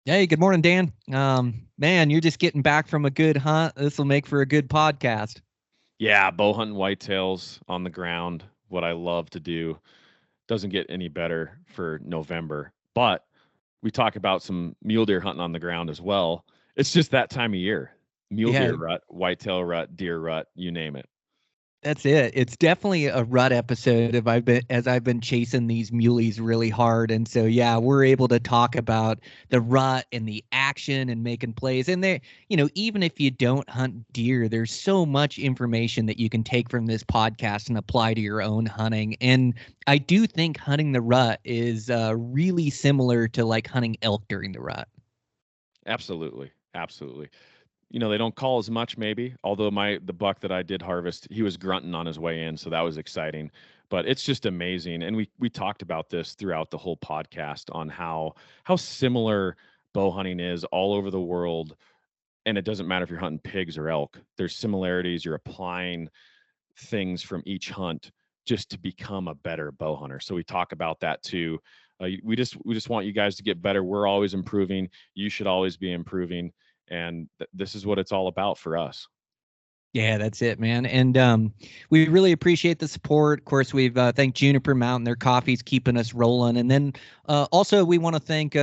Hey, good morning, Dan. Man, you're just getting back from a good hunt. This will make for a good podcast. Yeah, bow hunting whitetails on the ground. What I love to do doesn't get any better for November. But we talk about some mule deer hunting on the ground as well. It's just that time of year. Mule Yeah, deer rut, whitetail rut, deer rut, you name it. that's it. It's definitely a rut episode of I've been chasing these muleys really hard. And so yeah, we're able to talk about the rut and the action and making plays. And there, even if you don't hunt deer, there's so much information that you can take from this podcast and apply to your own hunting. And I do think hunting the rut is really similar to like hunting elk during the rut. Absolutely. Absolutely. They don't call as much maybe, although the buck that I did harvest, he was grunting on his way in, so that was exciting. But it's just amazing. And we talked about this throughout the whole podcast on how similar bow hunting is all over the world. And it doesn't matter if you're hunting pigs or elk. There's similarities. You're applying things from each hunt just to become a better bow hunter. So we talk about that too. We just want you guys to get better. We're always improving. You should always be improving, and this is what it's all about for us. Yeah, that's it, man. And we really appreciate the support. Of course, we've thanked Juniper Mountain. Their coffee's keeping us rolling. And then also we want to thank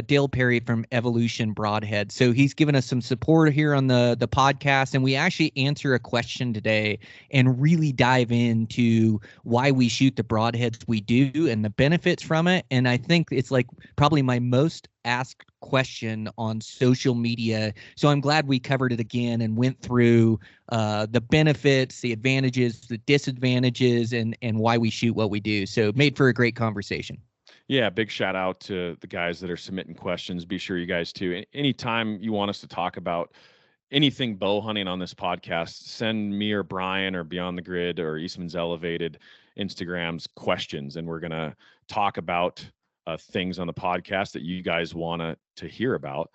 Dale Perry from Evolution Broadhead. So he's given us some support here on the podcast. And we actually answer a question today and really dive into why we shoot the broadheads we do and the benefits from it. And I think it's like probably my most asked question on social media. So I'm glad we covered it again and went through the benefits, the advantages, the disadvantages, and why we shoot what we do. So made for a great conversation. Yeah, big shout out to the guys that are submitting questions. Be sure you guys too. Anytime you want us to talk about anything bow hunting on this podcast, send me or Brian or Beyond the Grid or Eastman's Elevated Instagrams questions, and we're gonna talk about things on the podcast that you guys want to hear about.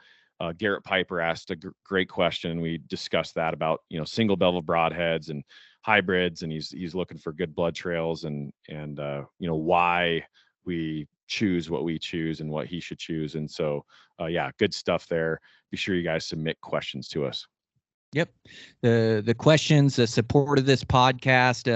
Garrett Piper asked a great question. We discussed that about single bevel broadheads and hybrids, and he's looking for good blood trails and why we choose what we choose and what he should choose. And so yeah, good stuff there. Be sure you guys submit questions to us. Yep. The questions, the support of this podcast.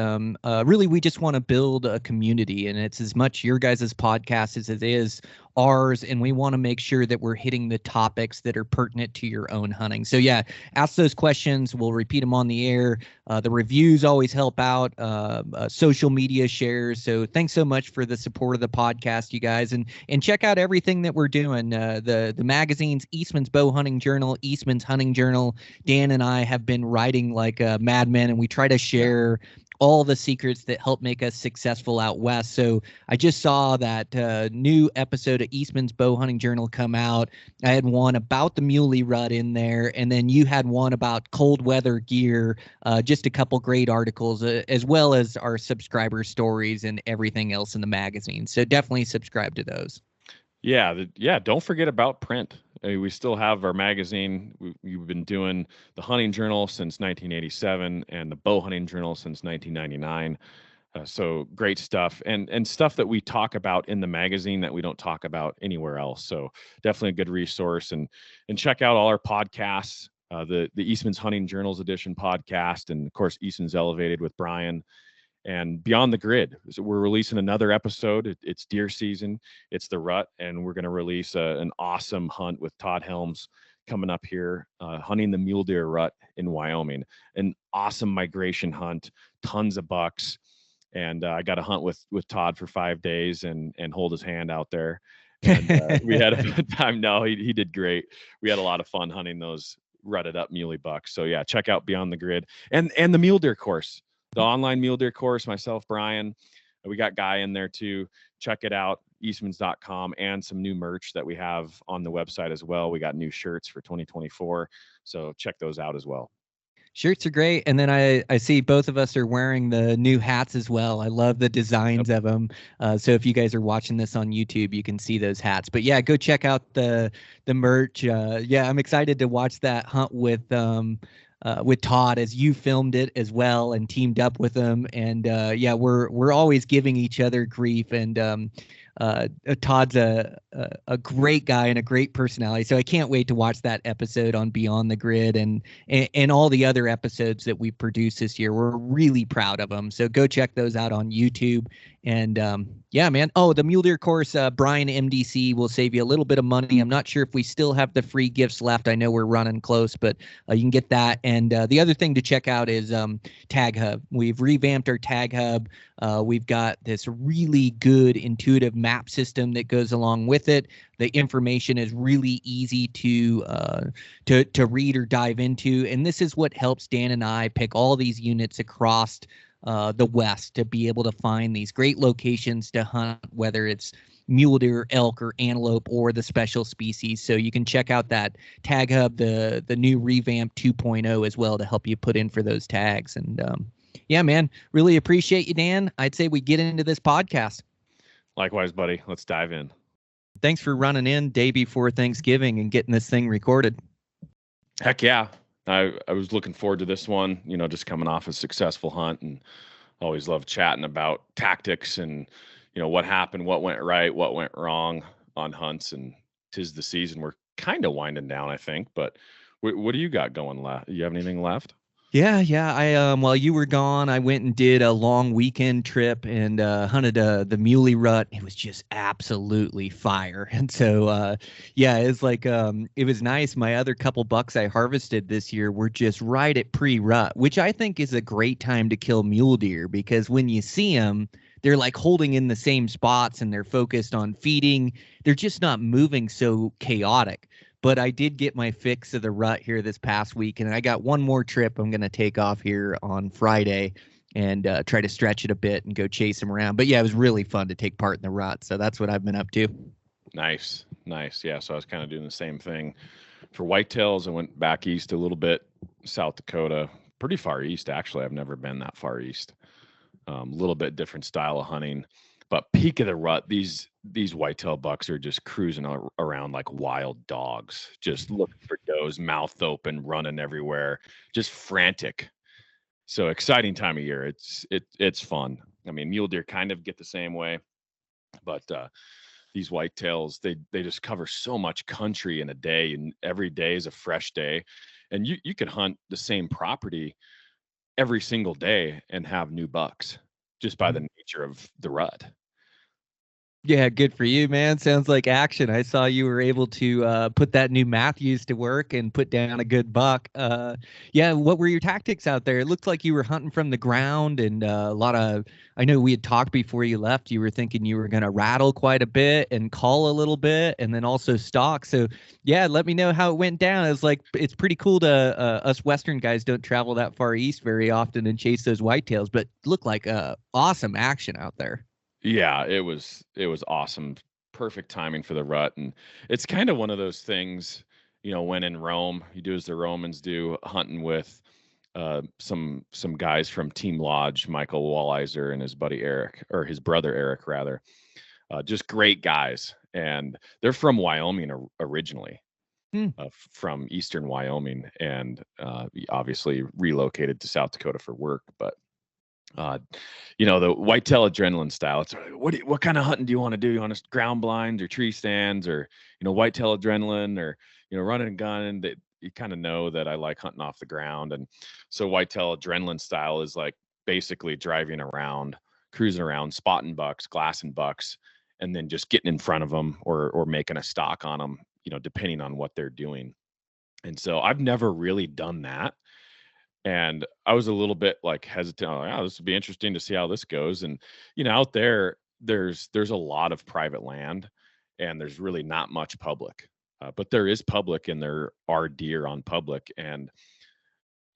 Really, we just want to build a community, and it's as much your guys' podcast as it is ours. And we want to make sure that we're hitting the topics that are pertinent to your own hunting. So yeah, ask those questions. We'll repeat them on the air. The reviews always help out. Social media shares. So thanks so much for the support of the podcast, you guys, and check out everything that we're doing. The magazines, Eastman's Bowhunting Journal, Eastman's Hunting Journal. Dan and I have been writing like madmen, and we try to share all the secrets that help make us successful out west. So I just saw that new episode of Eastman's Bowhunting Journal come out. I had one about the muley rut in there, and then you had one about cold weather gear. Just a couple great articles, as well as our subscriber stories and everything else in the magazine. So definitely subscribe to those. Yeah, don't forget about print. I mean, we still have our magazine. We've been doing the Hunting Journal since 1987 and the Bow Hunting Journal since 1999. So great stuff, and stuff that we talk about in the magazine that we don't talk about anywhere else. So definitely a good resource, and check out all our podcasts. The Eastman's Hunting Journals edition podcast, and of course Eastman's Elevated with Brian, and Beyond the Grid. So we're releasing another episode. It's deer season. It's the rut, and we're going to release an awesome hunt with Todd Helms coming up here, hunting the mule deer rut in Wyoming. An awesome migration hunt, tons of bucks, and I got to hunt with Todd for 5 days and hold his hand out there. And we had a good time. No, he did great. We had a lot of fun hunting those rutted up muley bucks. So yeah, check out Beyond the Grid and the mule deer course, the online mule deer course. Myself, Brian, we got Guy in there too. Check it out, eastmans.com, and some new merch that we have on the website as well. We got new shirts for 2024, so check those out as well. Shirts are great. And then I see both of us are wearing the new hats as well. I love the designs of them. So if you guys are watching this on YouTube, you can see those hats. But yeah, go check out the merch. Yeah, I'm excited to watch that hunt with Todd, as you filmed it as well and teamed up with him. And yeah, we're always giving each other grief. And Todd's a great guy and a great personality. So I can't wait to watch that episode on Beyond the Grid and all the other episodes that we produced this year. We're really proud of them. So go check those out on YouTube. And yeah, man. Oh, the mule deer course, Brian MDC will save you a little bit of money. I'm not sure if we still have the free gifts left. I know we're running close, but you can get that. And the other thing to check out is TagHub. We've revamped our TagHub. We've got this really good intuitive map system that goes along with it. The information is really easy to read or dive into. And this is what helps Dan and I pick all these units across the West to be able to find these great locations to hunt, whether it's mule deer, elk, or antelope, or the special species. So you can check out that TagHub, the new revamp 2.0 as well, to help you put in for those tags. And yeah, man, really appreciate you, Dan. I'd say we get into this podcast. Likewise, buddy. Let's dive in. Thanks for running in day before Thanksgiving and getting this thing recorded. Heck yeah. I was looking forward to this one, just coming off a successful hunt, and always love chatting about tactics and, what happened, what went right, what went wrong on hunts. And 'tis the season. We're kind of winding down, I think, but what do you got going left? You have anything left? Yeah. I while you were gone, I went and did a long weekend trip and hunted the muley rut. It was just absolutely fire. And so yeah, it's like it was nice. My other couple bucks I harvested this year were just right at pre-rut, which I think is a great time to kill mule deer, because when you see them, they're like holding in the same spots and they're focused on feeding. They're just not moving so chaotic. But I did get my fix of the rut here this past week, and I got one more trip I'm going to take off here on Friday and try to stretch it a bit and go chase them around. But yeah, it was really fun to take part in the rut. So that's what I've been up to. Nice. Yeah. So I was kind of doing the same thing for whitetails. I went back east a little bit, South Dakota, pretty far east. Actually, I've never been that far east. A little bit different style of hunting, but peak of the rut, these whitetail bucks are just cruising around like wild dogs, just looking for does, mouth open, running everywhere, just frantic. So exciting time of year. It's fun. I mean, mule deer kind of get the same way, but these whitetails, they just cover so much country in a day, and every day is a fresh day. And you can hunt the same property every single day and have new bucks just by the nature of the rut. Yeah, good for you, man. Sounds like action. I saw you were able to put that new Matthews to work and put down a good buck. Yeah, what were your tactics out there? It looked like you were hunting from the ground, and a lot of, I know we had talked before you left, you were thinking you were going to rattle quite a bit and call a little bit and then also stalk. So yeah, let me know how it went down. It's like, it's pretty cool to, us Western guys don't travel that far east very often and chase those whitetails, but looked like awesome action out there. Yeah, it was awesome. Perfect timing for the rut. And it's kind of one of those things, when in Rome, you do as the Romans do, hunting with some guys from Team Lodge, Michael Walliser and his buddy Eric, or his brother Eric rather. Just great guys. And they're from Wyoming originally. From eastern Wyoming, and obviously relocated to South Dakota for work. But the whitetail adrenaline style, it's what kind of hunting do you want to do? You want to ground blinds or tree stands, or whitetail adrenaline, or running and gunning? That you kind of know that I like hunting off the ground. And so whitetail adrenaline style is like basically driving around, cruising around, spotting bucks, glassing bucks, and then just getting in front of them or making a stalk on them, depending on what they're doing. And so I've never really done that. And I was a little bit like hesitant. Oh, this would be interesting to see how this goes. And, out there's a lot of private land, and there's really not much public, but there is public, and there are deer on public. And,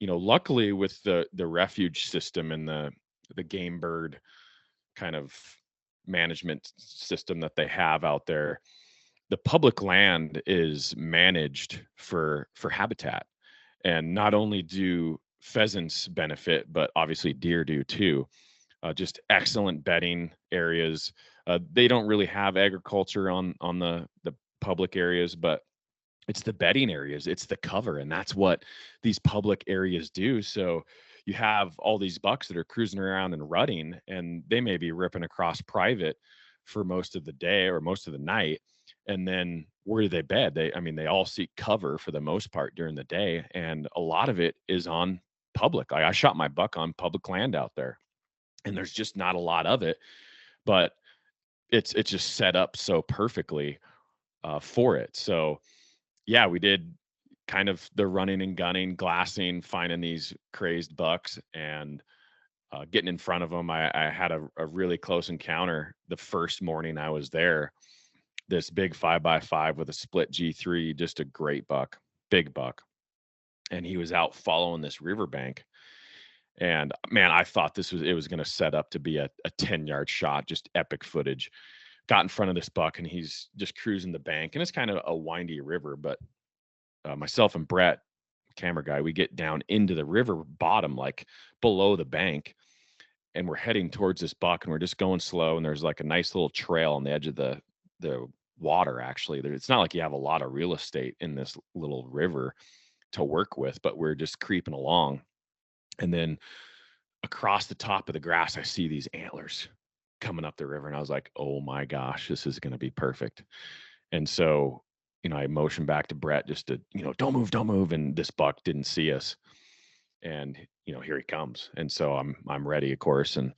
luckily with the refuge system and the game bird kind of management system that they have out there, the public land is managed for habitat. And not only do pheasants benefit, but obviously deer do too. Just excellent bedding areas. They don't really have agriculture on the public areas, but it's the bedding areas, it's the cover, and that's what these public areas do. So you have all these bucks that are cruising around and rutting, and they may be ripping across private for most of the day or most of the night. And then where do they bed? They all seek cover for the most part during the day. And a lot of it is on public. I shot my buck on public land out there, and there's just not a lot of it, but it's just set up so perfectly for it. So yeah, we did kind of the running and gunning, glassing, finding these crazed bucks, and getting in front of them. I had a really close encounter the first morning I was there. This big 5x5 with a split G3, just a great buck, big buck. And he was out following this riverbank. And man, I thought it was going to set up to be a 10-yard shot, just epic footage. Got in front of this buck, and he's just cruising the bank. And it's kind of a windy river, but myself and Brett, camera guy, we get down into the river bottom, like below the bank, and we're heading towards this buck, and we're just going slow. And there's like a nice little trail on the edge of the water. Actually, it's not like you have a lot of real estate in this little river to work with, but we're just creeping along. And then across the top of the grass, I see these antlers coming up the river, and I was like, oh my gosh, this is going to be perfect. And so, I motioned back to Brett just to, don't move. And this buck didn't see us, and, here he comes. And so I'm ready, of course. And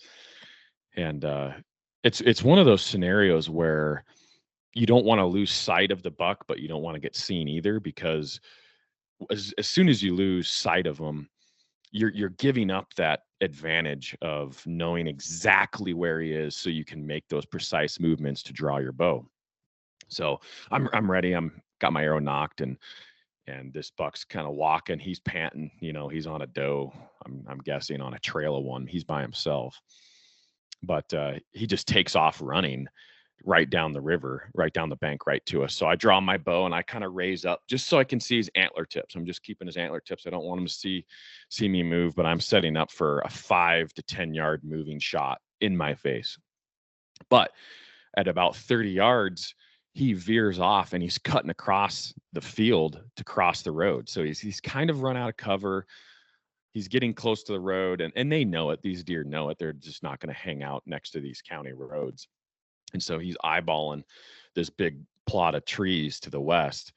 it's one of those scenarios where you don't want to lose sight of the buck, but you don't want to get seen either, because as soon as you lose sight of them, you're giving up that advantage of knowing exactly where he is, so you can make those precise movements to draw your bow. So I'm ready. Got my arrow nocked, and this buck's kind of walking. He's panting. He's on a doe. I'm guessing on a trail of one. He's by himself, but he just takes off running right down the river, right down the bank, right to us. So I draw my bow, and I kind of raise up just so I can see his antler tips. I'm just keeping his antler tips. I don't want him to see me move, but I'm setting up for a 5 to 10 yard moving shot in my face. But at about 30 yards, he veers off, and he's cutting across the field to cross the road. So he's kind of run out of cover. He's getting close to the road, and they know it. These deer know it. They're just not going to hang out next to these county roads. And so he's eyeballing this big plot of trees to the west.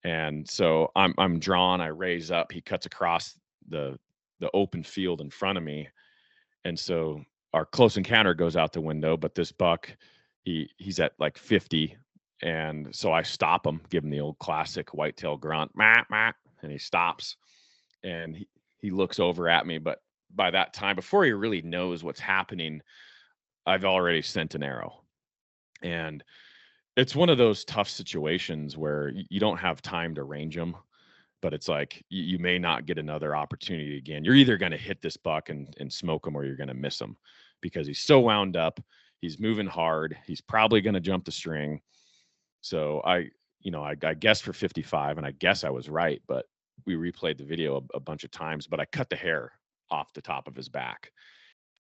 And so I'm drawn, I raise up, he cuts across the open field in front of me. And so our close encounter goes out the window, but this buck, he's at like 50. And so I stop him, give him the old classic whitetail grunt, mah, mah, and he stops, and he looks over at me. But by that time, before he really knows what's happening, I've already sent an arrow. And it's one of those tough situations where you don't have time to range them, but it's like you may not get another opportunity again. You're either going to hit this buck and smoke him, or you're going to miss him, because he's so wound up. He's moving hard. He's probably going to jump the string. So I guessed for 55, and I guess I was right, but we replayed the video a bunch of times, but I cut the hair off the top of his back.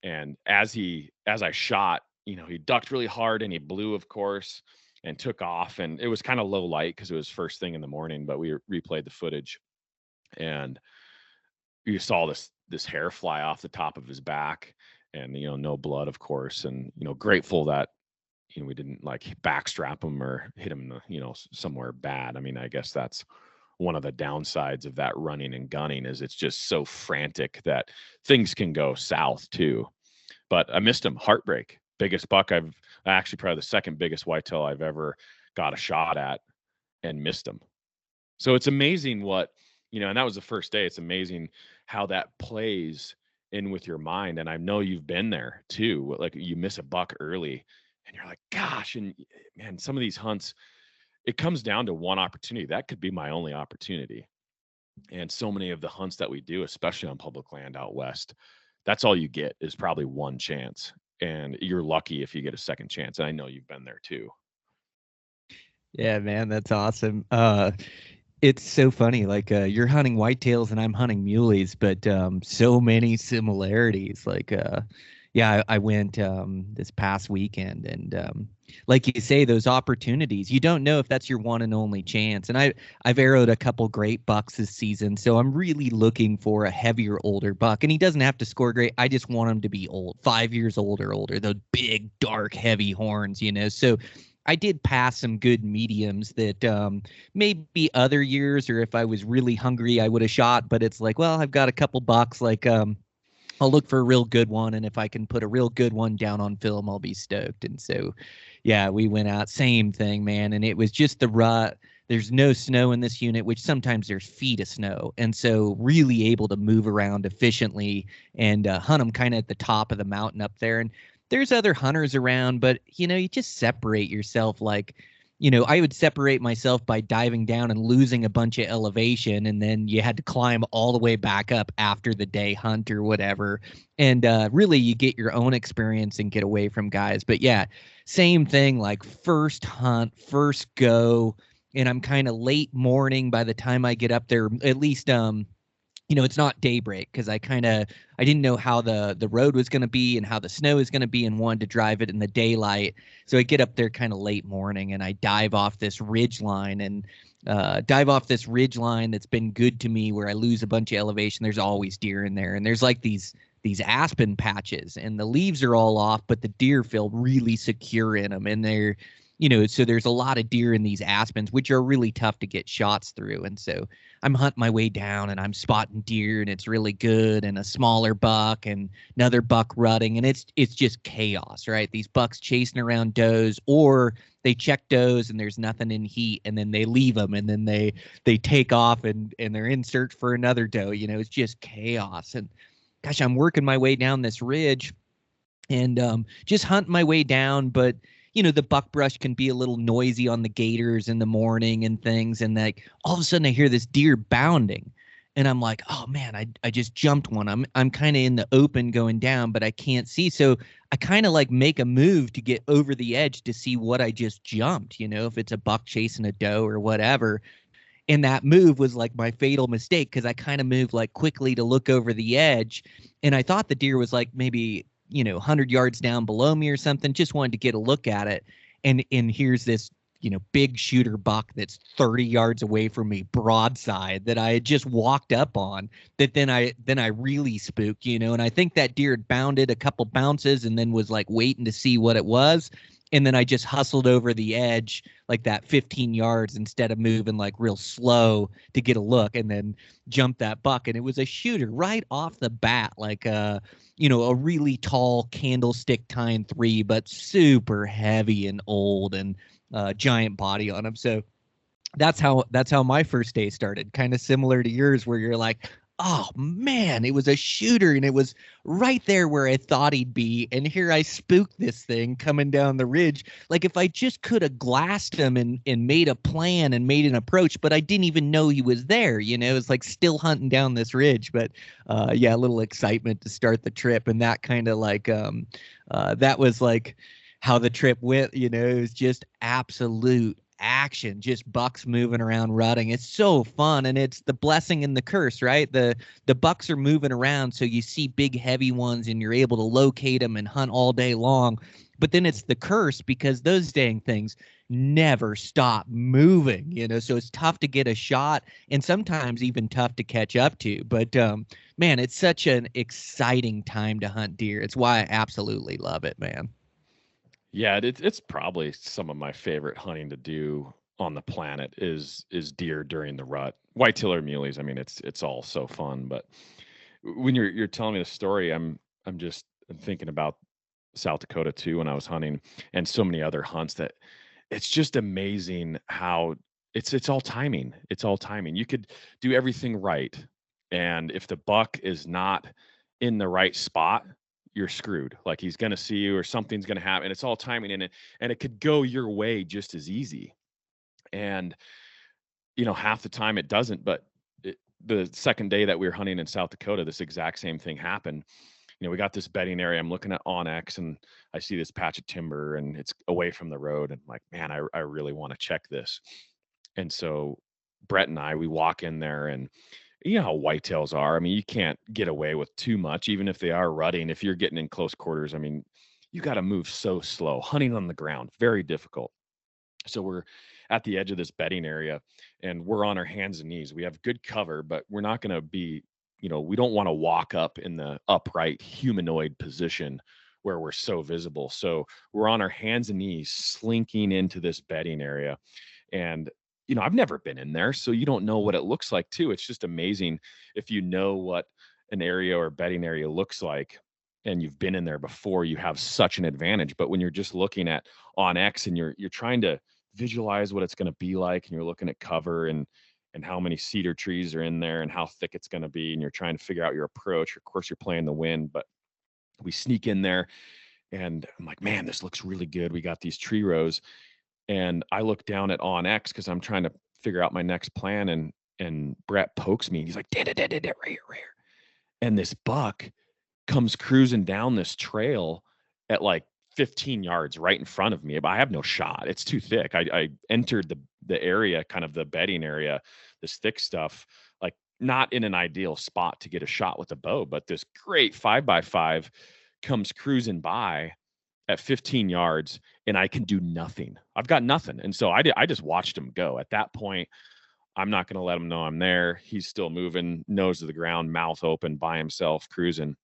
And as I shot, he ducked really hard, and he blew, of course, and took off. And it was kind of low light because it was first thing in the morning, but we replayed the footage, and you saw this hair fly off the top of his back, and, no blood, of course. And, grateful that, we didn't like backstrap him or hit him, somewhere bad. I mean, I guess that's one of the downsides of that running and gunning, is it's just so frantic that things can go south too. But I missed him. Heartbreak. Biggest buck actually probably the second biggest whitetail I've ever got a shot at, and missed him. So it's amazing what, and that was the first day. It's amazing how that plays in with your mind. And I know you've been there too. Like, you miss a buck early, and you're like, gosh, and man, some of these hunts, it comes down to one opportunity. That could be my only opportunity. And so many of the hunts that we do, especially on public land out west, that's all you get, is probably one chance. And you're lucky if you get a second chance. And I know you've been there too. Yeah, man, that's awesome. It's so funny. Like, you're hunting whitetails and I'm hunting muleys, but so many similarities. Like, Yeah, I went this past weekend, and like you say, those opportunities, you don't know if that's your one and only chance. And I've arrowed a couple great bucks this season, so I'm really looking for a heavier, older buck. And he doesn't have to score great. I just want him to be old, 5 years old or older, those big, dark, heavy horns, So I did pass some good mediums that maybe other years, or if I was really hungry, I would have shot. But it's like, well, I've got a couple bucks, like I'll look for a real good one, and if I can put a real good one down on film, I'll be stoked. And so, yeah, we went out, same thing, man, and it was just the rut. There's no snow in this unit, which sometimes there's feet of snow, and so really able to move around efficiently and hunt them kind of at the top of the mountain up there. And there's other hunters around, but you just separate yourself like. I would separate myself by diving down and losing a bunch of elevation, and then you had to climb all the way back up after the day hunt or whatever. And really, you get your own experience and get away from guys. But yeah, same thing, like first hunt, first go, and I'm kind of late morning by the time I get up there. At least it's not daybreak because I didn't know how the road was going to be and how the snow is going to be, and wanted to drive it in the daylight. So I get up there kind of late morning, and I dive off this ridge line that's been good to me, where I lose a bunch of elevation. There's always deer in there, and there's like these aspen patches, and the leaves are all off, but the deer feel really secure in them, and they're so there's a lot of deer in these aspens, which are really tough to get shots through. And so I'm hunting my way down, and I'm spotting deer, and it's really good, and a smaller buck and another buck rutting, and it's just chaos, right? These bucks chasing around does, or they check does and there's nothing in heat, and then they leave them, and then they take off and they're in search for another doe. It's just chaos. And gosh, I'm working my way down this ridge and just hunting my way down, but the buckbrush can be a little noisy on the gators in the morning and things. And like all of a sudden I hear this deer bounding, and I'm like, oh man, I just jumped one. I'm kind of in the open going down, but I can't see. So I kind of like make a move to get over the edge to see what I just jumped, if it's a buck chasing a doe or whatever. And that move was like my fatal mistake, because I kind of moved like quickly to look over the edge. And I thought the deer was like maybe 100 yards down below me or something. Just wanted to get a look at it. And here's this, big shooter buck that's 30 yards away from me, broadside, that I had just walked up on, that then I really spooked, and I think that deer had bounded a couple bounces and then was like waiting to see what it was. And then I just hustled over the edge like that 15 yards instead of moving like real slow to get a look, and then jumped that buck. And it was a shooter right off the bat, like a really tall candlestick tine 3, but super heavy and old, and giant body on him. So that's how my first day started. Kind of similar to yours, where you're like, oh man, it was a shooter, and it was right there where I thought he'd be. And here I spooked this thing coming down the ridge. Like if I just could have glassed him and made a plan and made an approach, but I didn't even know he was there. It's like still hunting down this ridge. But yeah, a little excitement to start the trip. And that kind of like that was like how the trip went. It was just absolute action, just bucks moving around rutting. It's so fun, and it's the blessing and the curse, right? The bucks are moving around, so you see big heavy ones and you're able to locate them and hunt all day long. But then it's the curse, because those dang things never stop moving, so it's tough to get a shot, and sometimes even tough to catch up to. But man, it's such an exciting time to hunt deer. It's why I absolutely love it, man. Yeah, it's probably some of my favorite hunting to do on the planet is deer during the rut. Whitetail or muleys, I mean, it's all so fun. But when you're telling me the story, I'm thinking about South Dakota too, when I was hunting, and so many other hunts, that it's just amazing how it's all timing. It's all timing. You could do everything right, and if the buck is not in the right spot, you're screwed. Like he's going to see you, or something's going to happen. It's all timing in it, and it could go your way just as easy. And half the time it doesn't. But the second day that we were hunting in South Dakota, this exact same thing happened. We got this bedding area. I'm looking at onX, and I see this patch of timber, and it's away from the road. And I'm like, man, I really want to check this. And so Brett and we walk in there, and You know how whitetails are. I mean, you can't get away with too much, even if they are rutting. If you're getting in close quarters, I mean, you got to move so slow. Hunting on the ground, very difficult. So we're at the edge of this bedding area and we're on our hands and knees. We have good cover, but we're not going to be, we don't want to walk up in the upright humanoid position where we're so visible. So we're on our hands and knees slinking into this bedding area. And, I've never been in there, so you don't know what it looks like too. It's just amazing if you know what an area or bedding area looks like and you've been in there before, you have such an advantage. But when you're just looking at on X and you're trying to visualize what it's going to be like, and you're looking at cover and how many cedar trees are in there and how thick it's going to be, and you're trying to figure out your approach. Of course, you're playing the wind, but we sneak in there and I'm like, man, this looks really good. We got these tree rows. And I look down at on X because I'm trying to figure out my next plan, and Brett pokes me and he's like, right here, right here. And this buck comes cruising down this trail at like 15 yards right in front of me, but I have no shot. It's too thick. I entered the area, kind of the bedding area, this thick stuff, like not in an ideal spot to get a shot with a bow, but this great 5x5 comes cruising by at 15 yards and I can do nothing. I've got nothing. And so I just watched him go. At that point, I'm not going to let him know I'm there. He's still moving, nose to the ground, mouth open by himself, cruising.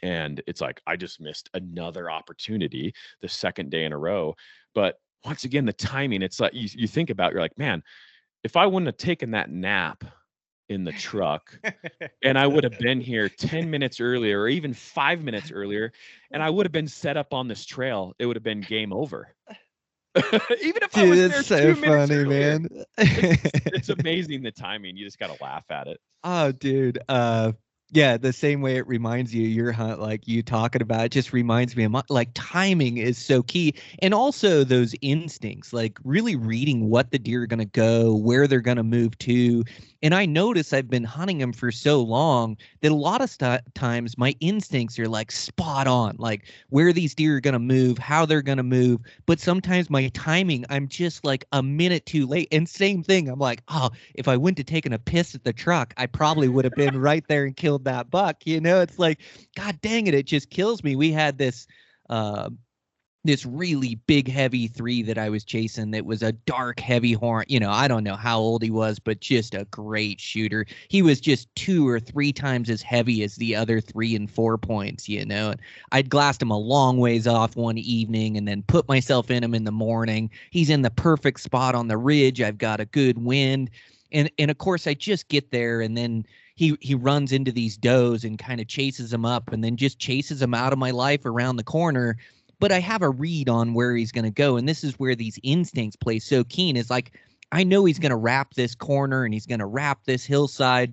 And it's like, I just missed another opportunity the second day in a row. But once again, the timing, it's like you think about, you're like, man, if I wouldn't have taken that nap in the truck and I would have been here 10 minutes earlier or even 5 minutes earlier, and I would have been set up on this trail, it would have been game over. Even if I was there so 2 minutes funny, earlier, man. it's amazing the timing. You just got to laugh at it. Oh, dude. Yeah, the same way it reminds you of your hunt, like you talking about, it just reminds me of like timing is so key. And also those instincts, like really reading what the deer are going to go, where they're going to move to. And I notice I've been hunting them for so long that a lot of times my instincts are like spot on, like where these deer are going to move, how they're going to move. But sometimes my timing, I'm just like a minute too late. And same thing, I'm like, oh, if I went to taking a piss at the truck, I probably would have been right there and killed that buck. It's like, God dang it, it just kills me. We had this really big heavy 3 that I was chasing that was a dark heavy horn. I don't know how old he was, but just a great shooter. He was just 2 or 3 times as heavy as the other 3 and 4 points, and I'd glassed him a long ways off one evening and then put myself in him in the morning. He's in the perfect spot on the ridge. I've got a good wind. And of course I just get there and then he runs into these does and kind of chases them up and then just chases them out of my life around the corner. But I have a read on where he's going to go. And this is where these instincts play so keen, is like, I know he's going to wrap this corner and he's going to wrap this hillside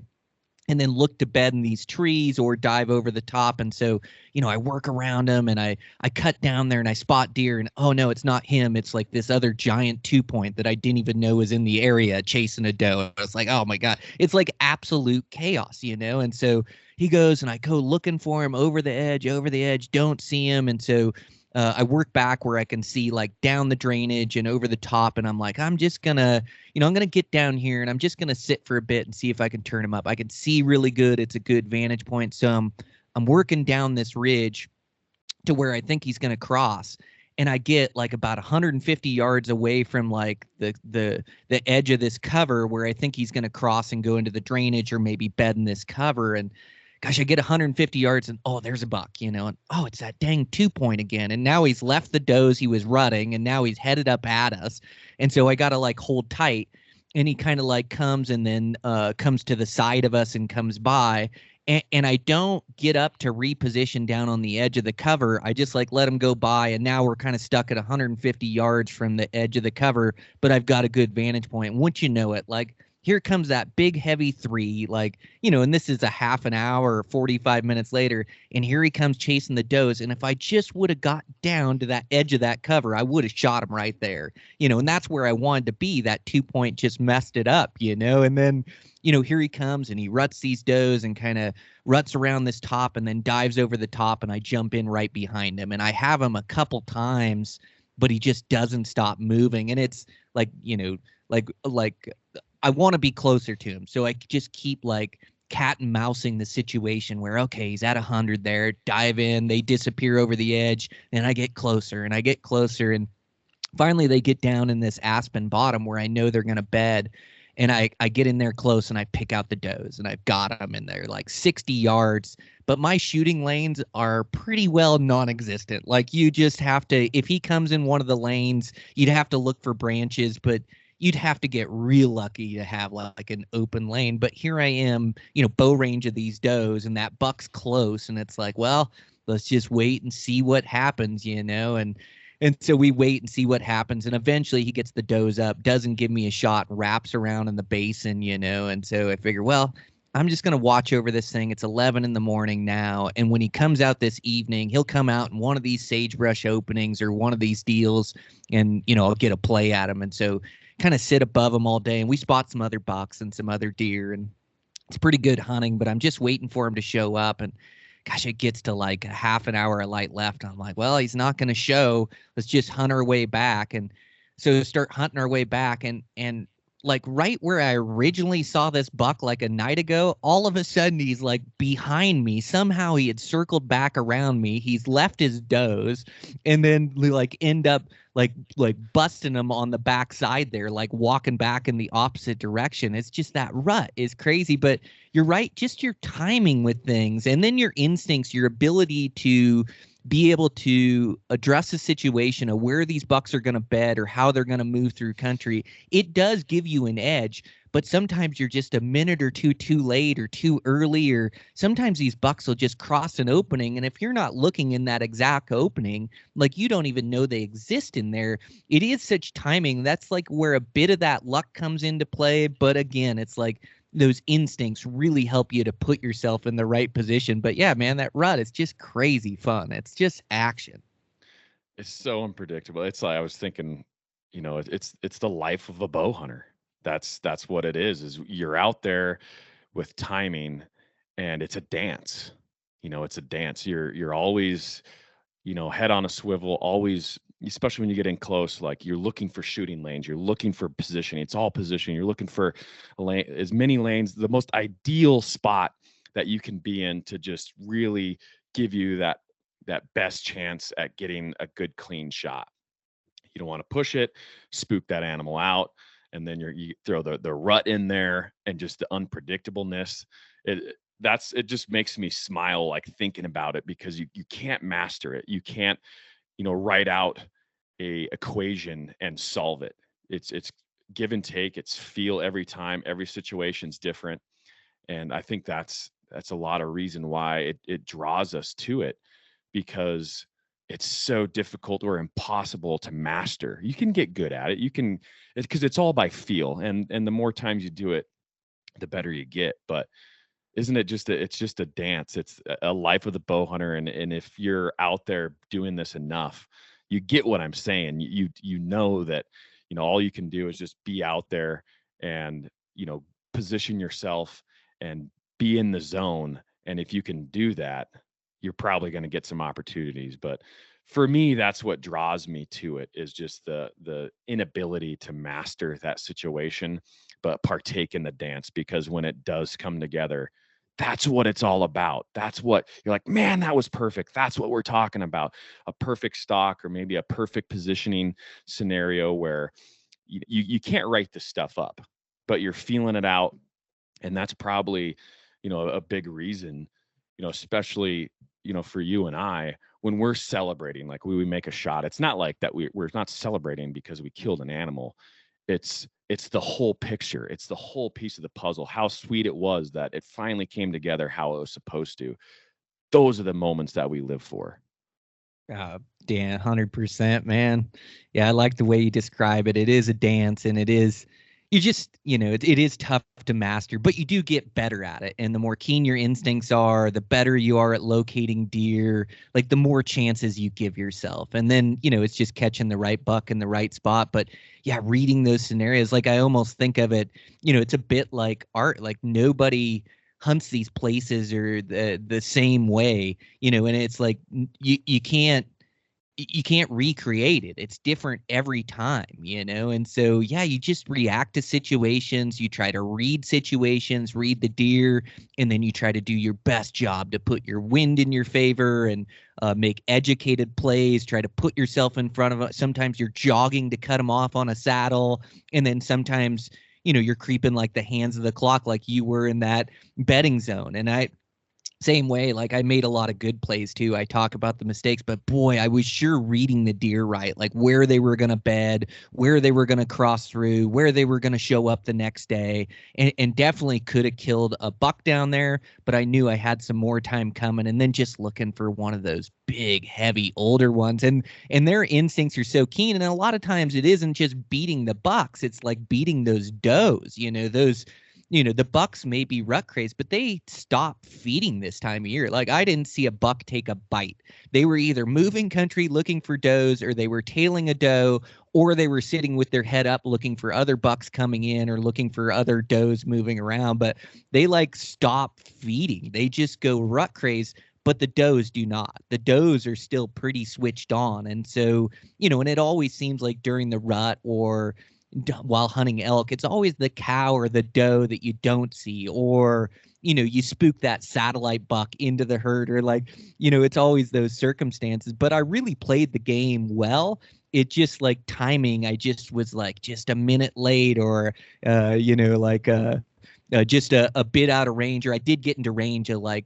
and then look to bed in these trees or dive over the top. And so, I work around him and I cut down there and I spot deer and, oh no, it's not him. It's like this other giant 2-point that I didn't even know was in the area chasing a doe. I was like, oh my God, it's like absolute chaos, And so he goes and I go looking for him over the edge, don't see him. And so I work back where I can see like down the drainage and over the top. And I'm like, I'm just going to, I'm going to get down here and I'm just going to sit for a bit and see if I can turn him up. I can see really good. It's a good vantage point. So I'm working down this ridge to where I think he's going to cross. And I get like about 150 yards away from like the edge of this cover where I think he's going to cross and go into the drainage or maybe bed in this cover. And gosh, I get 150 yards and, oh, there's a buck, and, oh, it's that dang 2-point again. And now he's left the does he was rutting and now he's headed up at us. And so I got to like hold tight and he kind of like comes and then comes to the side of us and comes by. And I don't get up to reposition down on the edge of the cover. I just like let him go by. And now we're kind of stuck at 150 yards from the edge of the cover, but I've got a good vantage point. And once you know it, like, here comes that big heavy 3, like, and this is a half an hour or 45 minutes later. And here he comes chasing the does. And if I just would have got down to that edge of that cover, I would have shot him right there, and that's where I wanted to be. That 2-point just messed it up, and then, here he comes and he ruts these does and kind of ruts around this top and then dives over the top. And I jump in right behind him and I have him a couple times, but he just doesn't stop moving. And it's like, like I want to be closer to him. So I just keep like cat and mousing the situation where, okay, he's at 100 there, dive in, they disappear over the edge, and I get closer and I get closer. And finally they get down in this aspen bottom where I know they're going to bed. And I get in there close and I pick out the does, and I've got them in there like 60 yards. But my shooting lanes are pretty well non-existent. Like, you just have to, if he comes in one of the lanes, you'd have to look for branches, but you'd have to get real lucky to have like an open lane. But here I am, bow range of these does, and that buck's close, and it's like, well, let's just wait and see what happens, and so we wait and see what happens. And eventually he gets the does up, doesn't give me a shot, wraps around in the basin, and so I figure, well, I'm just going to watch over this thing. It's 11 in the morning now. And when he comes out this evening, he'll come out in one of these sagebrush openings or one of these deals, and, I'll get a play at him. And so kind of sit above him all day, and we spot some other bucks and some other deer, and it's pretty good hunting, but I'm just waiting for him to show up. And gosh, it gets to like a half an hour of light left. I'm like, well, he's not going to show. Let's just hunt our way back. And so start hunting our way back. And like right where I originally saw this buck like a night ago, all of a sudden he's like behind me. Somehow he had circled back around me. He's left his does, and then like end up like busting him on the backside there, like walking back in the opposite direction. It's just that rut is crazy. But you're right, just your timing with things, and then your instincts, your ability to be able to address a situation of where these bucks are going to bed or how they're going to move through country. It does give you an edge, but sometimes you're just a minute or two too late or too early, or sometimes these bucks will just cross an opening. And if you're not looking in that exact opening, like you don't even know they exist in there. It is such timing. That's like where a bit of that luck comes into play. But again, it's like those instincts really help you to put yourself in the right position. But yeah, man, that rut is just crazy fun. It's just action. It's so unpredictable. It's like I was thinking, it's the life of a bow hunter. That's what it is you're out there with timing, and it's a dance. It's a dance. You're always, head on a swivel, always, especially when you get in close, like you're looking for shooting lanes, you're looking for positioning. It's all positioning. You're looking for as many lanes, the most ideal spot that you can be in to just really give you that best chance at getting a good, clean shot. You don't want to push it, spook that animal out, and then you throw the rut in there, and just the unpredictableness. It just makes me smile, like thinking about it, because you can't master it. You can't, write out a equation and solve it. It's give and take. It's feel every time. Every situation's different. And I think that's a lot of reason why it draws us to it, because it's so difficult or impossible to master. You can get good at it. Because it's all by feel. And the more times you do it, the better you get. But isn't it it's just a dance? It's a life of the bow hunter. And if you're out there doing this enough, you get what I'm saying. You know that, all you can do is just be out there and, position yourself and be in the zone. And if you can do that, you're probably going to get some opportunities. But for me, that's what draws me to it, is just the inability to master that situation, but partake in the dance. Because when it does come together, that's what it's all about. That's what you're like, man, that was perfect. That's what we're talking about. A perfect stock, or maybe a perfect positioning scenario where you can't write this stuff up, but you're feeling it out. And that's probably, a big reason, especially, for you and I, when we're celebrating, like we make a shot, it's not like that we're not celebrating because we killed an animal. It's the whole picture. It's the whole piece of the puzzle. How sweet it was that it finally came together how it was supposed to. Those are the moments that we live for. Dan, 100%, man. Yeah, I like the way you describe it. It is a dance, and it is, it is tough to master, but you do get better at it. And the more keen your instincts are, the better you are at locating deer, like the more chances you give yourself. And then, it's just catching the right buck in the right spot. But yeah, reading those scenarios, like I almost think of it, it's a bit like art. Like nobody hunts these places or the same way, and it's like you can't you can't recreate it. It's different every time, And so, yeah, you just react to situations. You try to read situations, read the deer, and then you try to do your best job to put your wind in your favor and make educated plays, try to put yourself in front of it. Sometimes you're jogging to cut them off on a saddle. And then sometimes, you're creeping like the hands of the clock, like you were in that bedding zone. And same way, like I made a lot of good plays too. I talk about the mistakes, but boy, I was sure reading the deer right, like where they were going to bed, where they were going to cross through, where they were going to show up the next day, and definitely could have killed a buck down there, but I knew I had some more time coming, and then just looking for one of those big, heavy, older ones, and their instincts are so keen, and a lot of times it isn't just beating the bucks, it's like beating those does, the bucks may be rut crazed, but they stop feeding this time of year. Like I didn't see a buck take a bite. They were either moving country looking for does, or they were tailing a doe, or they were sitting with their head up looking for other bucks coming in or looking for other does moving around. But they like stop feeding. They just go rut crazed. But the does do not. The does are still pretty switched on. And so, and it always seems like during the rut or while hunting elk, it's always the cow or the doe that you don't see, or you spook that satellite buck into the herd, or it's always those circumstances. But I really played the game well. It just like timing, I just was like just a minute late, or just a bit out of range, or I did get into range of like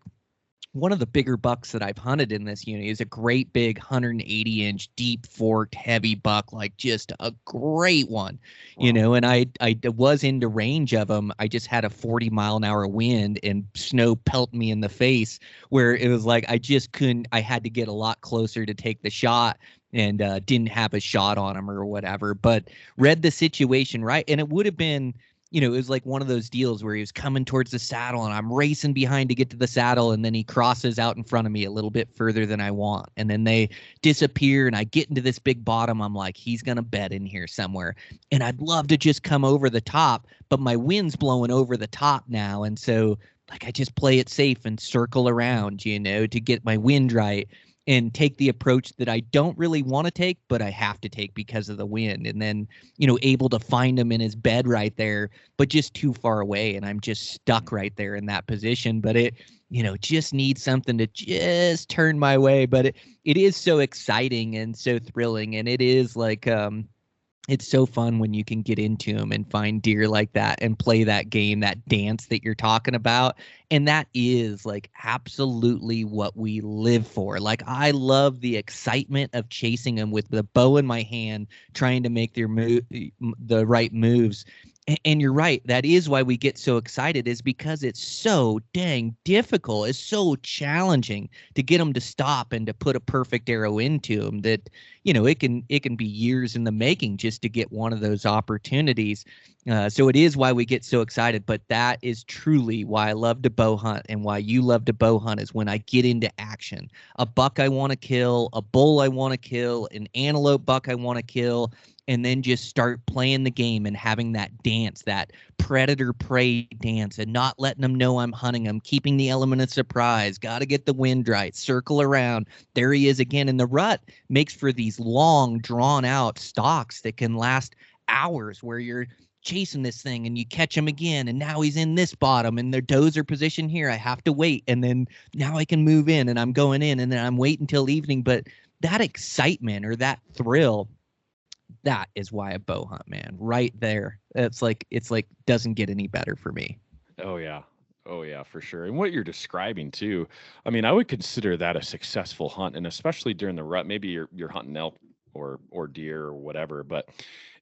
one of the bigger bucks that I've hunted in this unit. Is a great big 180-inch deep forked heavy buck, like just a great one, Wow. and I was into range of them. I just had a 40-mile-an-hour wind and snow pelt me in the face, where it was like I just couldn't. I had to get a lot closer to take the shot, and didn't have a shot on him or whatever, but read the situation right. And it would have been, it was like one of those deals where he was coming towards the saddle and I'm racing behind to get to the saddle. And then he crosses out in front of me a little bit further than I want. And then they disappear and I get into this big bottom. I'm like, he's going to bed in here somewhere. And I'd love to just come over the top, but my wind's blowing over the top now. And so like, I just play it safe and circle around, to get my wind right, and take the approach that I don't really want to take, but I have to take because of the wind. And then, able to find him in his bed right there, but just too far away. And I'm just stuck right there in that position. But it, just needs something to just turn my way. But it is so exciting and so thrilling. And it is like, it's so fun when you can get into them and find deer like that and play that game, that dance that you're talking about. And that is like absolutely what we live for. Like I love the excitement of chasing them with the bow in my hand, trying to make the right moves. And you're right. That is why we get so excited, is because it's so dang difficult. It's so challenging to get them to stop and to put a perfect arrow into them that, it can be years in the making just to get one of those opportunities. So it is why we get so excited. But that is truly why I love to bow hunt, and why you love to bow hunt, is when I get into action. A buck I want to kill, a bull I want to kill, an antelope buck I want to kill, and then just start playing the game and having that dance, that predator prey dance, and not letting them know I'm hunting them, keeping the element of surprise, got to get the wind right, circle around. There he is again. And the rut makes for these long, drawn out stalks that can last hours, where you're chasing this thing and you catch him again. And now he's in this bottom and their does are positioned here. I have to wait. And then now I can move in and I'm going in, and then I'm waiting until evening. But that excitement or that thrill, that is why I bow hunt, man. Right there. It's like doesn't get any better for me. Oh yeah. Oh yeah, for sure. And what you're describing too, I mean, I would consider that a successful hunt, and especially during the rut. Maybe you're hunting elk or deer or whatever, but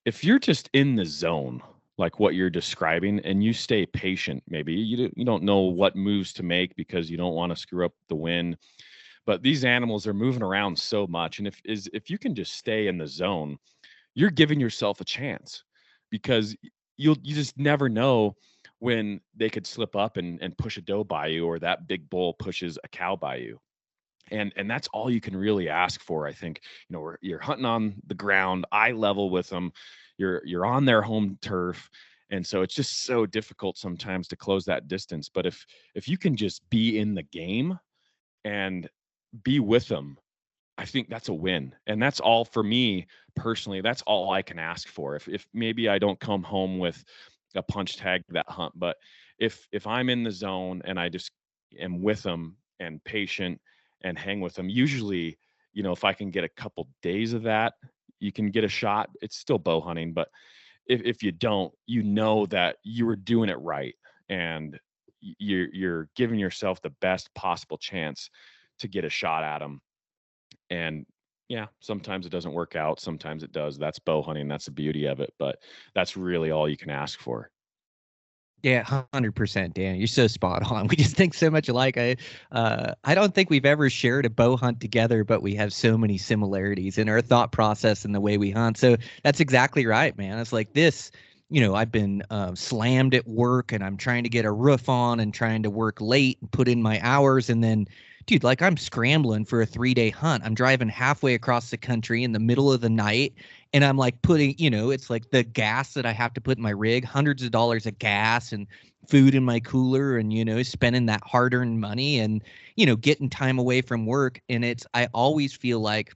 if you're just in the zone, like what you're describing, and you stay patient, maybe you don't know what moves to make because you don't want to screw up the wind. But these animals are moving around so much, and if you can just stay in the zone, you're giving yourself a chance, because you just never know when they could slip up and push a doe by you, or that big bull pushes a cow by you. And that's all you can really ask for. I think, you're hunting on the ground, eye level with them. You're on their home turf. And so it's just so difficult sometimes to close that distance. But if you can just be in the game and be with them, I think that's a win. And that's all for me personally. That's all I can ask for. If maybe I don't come home with a punch tag that hunt, but if I'm in the zone and I just am with them and patient and hang with them, usually, if I can get a couple days of that, you can get a shot. It's still bow hunting, but if you don't, that you were doing it right, and you're giving yourself the best possible chance to get a shot at them. And yeah, sometimes it doesn't work out, sometimes it does. That's bow hunting, that's the beauty of it, but that's really all you can ask for. Yeah, 100%, Dan. You're so spot on. We just think so much alike. I don't think we've ever shared a bow hunt together, but we have so many similarities in our thought process and the way we hunt. So that's exactly right, man. It's like this. I've been slammed at work, and I'm trying to get a roof on and trying to work late and put in my hours, and then, dude, like I'm scrambling for a 3-day hunt. I'm driving halfway across the country in the middle of the night, and I'm like putting, it's like the gas that I have to put in my rig, hundreds of dollars of gas and food in my cooler, and, spending that hard earned money and, getting time away from work. And I always feel like,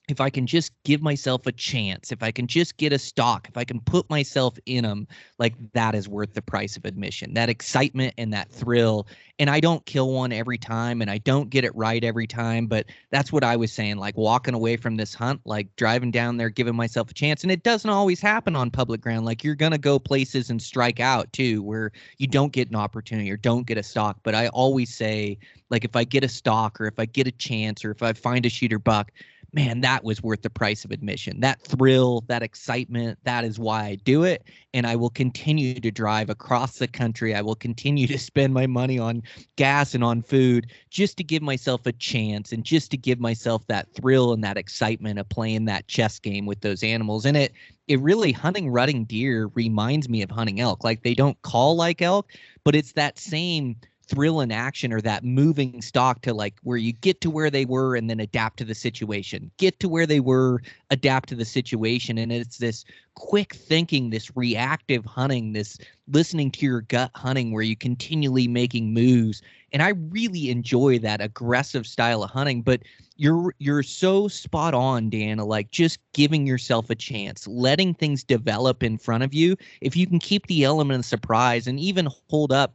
if I can just give myself a chance, if I can just get a stock, if I can put myself in them, like that is worth the price of admission, that excitement and that thrill. And I don't kill one every time, and I don't get it right every time, but that's what I was saying, like walking away from this hunt, like driving down there, giving myself a chance. And it doesn't always happen on public ground. Like you're going to go places and strike out too, where you don't get an opportunity or don't get a stock. But I always say, like, if I get a stock, or if I get a chance, or if I find a shooter buck, man, that was worth the price of admission. That thrill, that excitement, that is why I do it. And I will continue to drive across the country. I will continue to spend my money on gas and on food just to give myself a chance, and just to give myself that thrill and that excitement of playing that chess game with those animals. And it really, hunting rutting deer reminds me of hunting elk. Like, they don't call like elk, but it's that same thrill in action, or that moving stock, to like where you get to where they were and then adapt to the situation, get to where they were, adapt to the situation. And it's this quick thinking, this reactive hunting, this listening to your gut hunting, where you continually making moves. And I really enjoy that aggressive style of hunting. But you're so spot on, Dan, like just giving yourself a chance, letting things develop in front of you. If you can keep the element of surprise and even hold up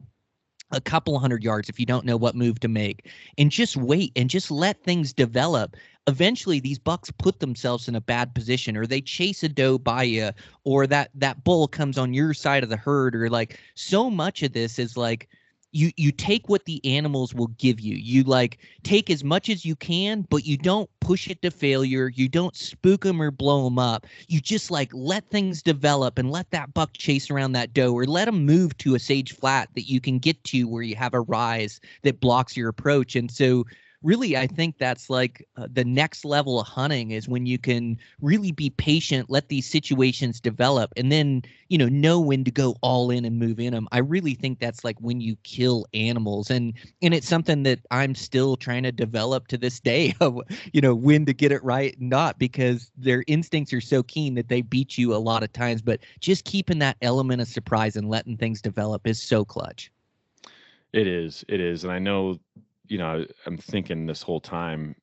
a couple 100 yards if you don't know what move to make, and just wait and just let things develop, eventually these bucks put themselves in a bad position, or they chase a doe by you, or that bull comes on your side of the herd. Or like, so much of this is like, you take what the animals will give you. You like take as much as you can, but you don't push it to failure. You don't spook them or blow them up. You just like let things develop and let that buck chase around that doe, or let them move to a sage flat that you can get to where you have a rise that blocks your approach. And so really, I think that's like the next level of hunting, is when you can really be patient, let these situations develop, and then, know when to go all in and move in them. I really think that's like when you kill animals. And it's something that I'm still trying to develop to this day of, when to get it right and not, because their instincts are so keen that they beat you a lot of times. But just keeping that element of surprise and letting things develop is so clutch. It is. It is. And I know, I'm thinking this whole time,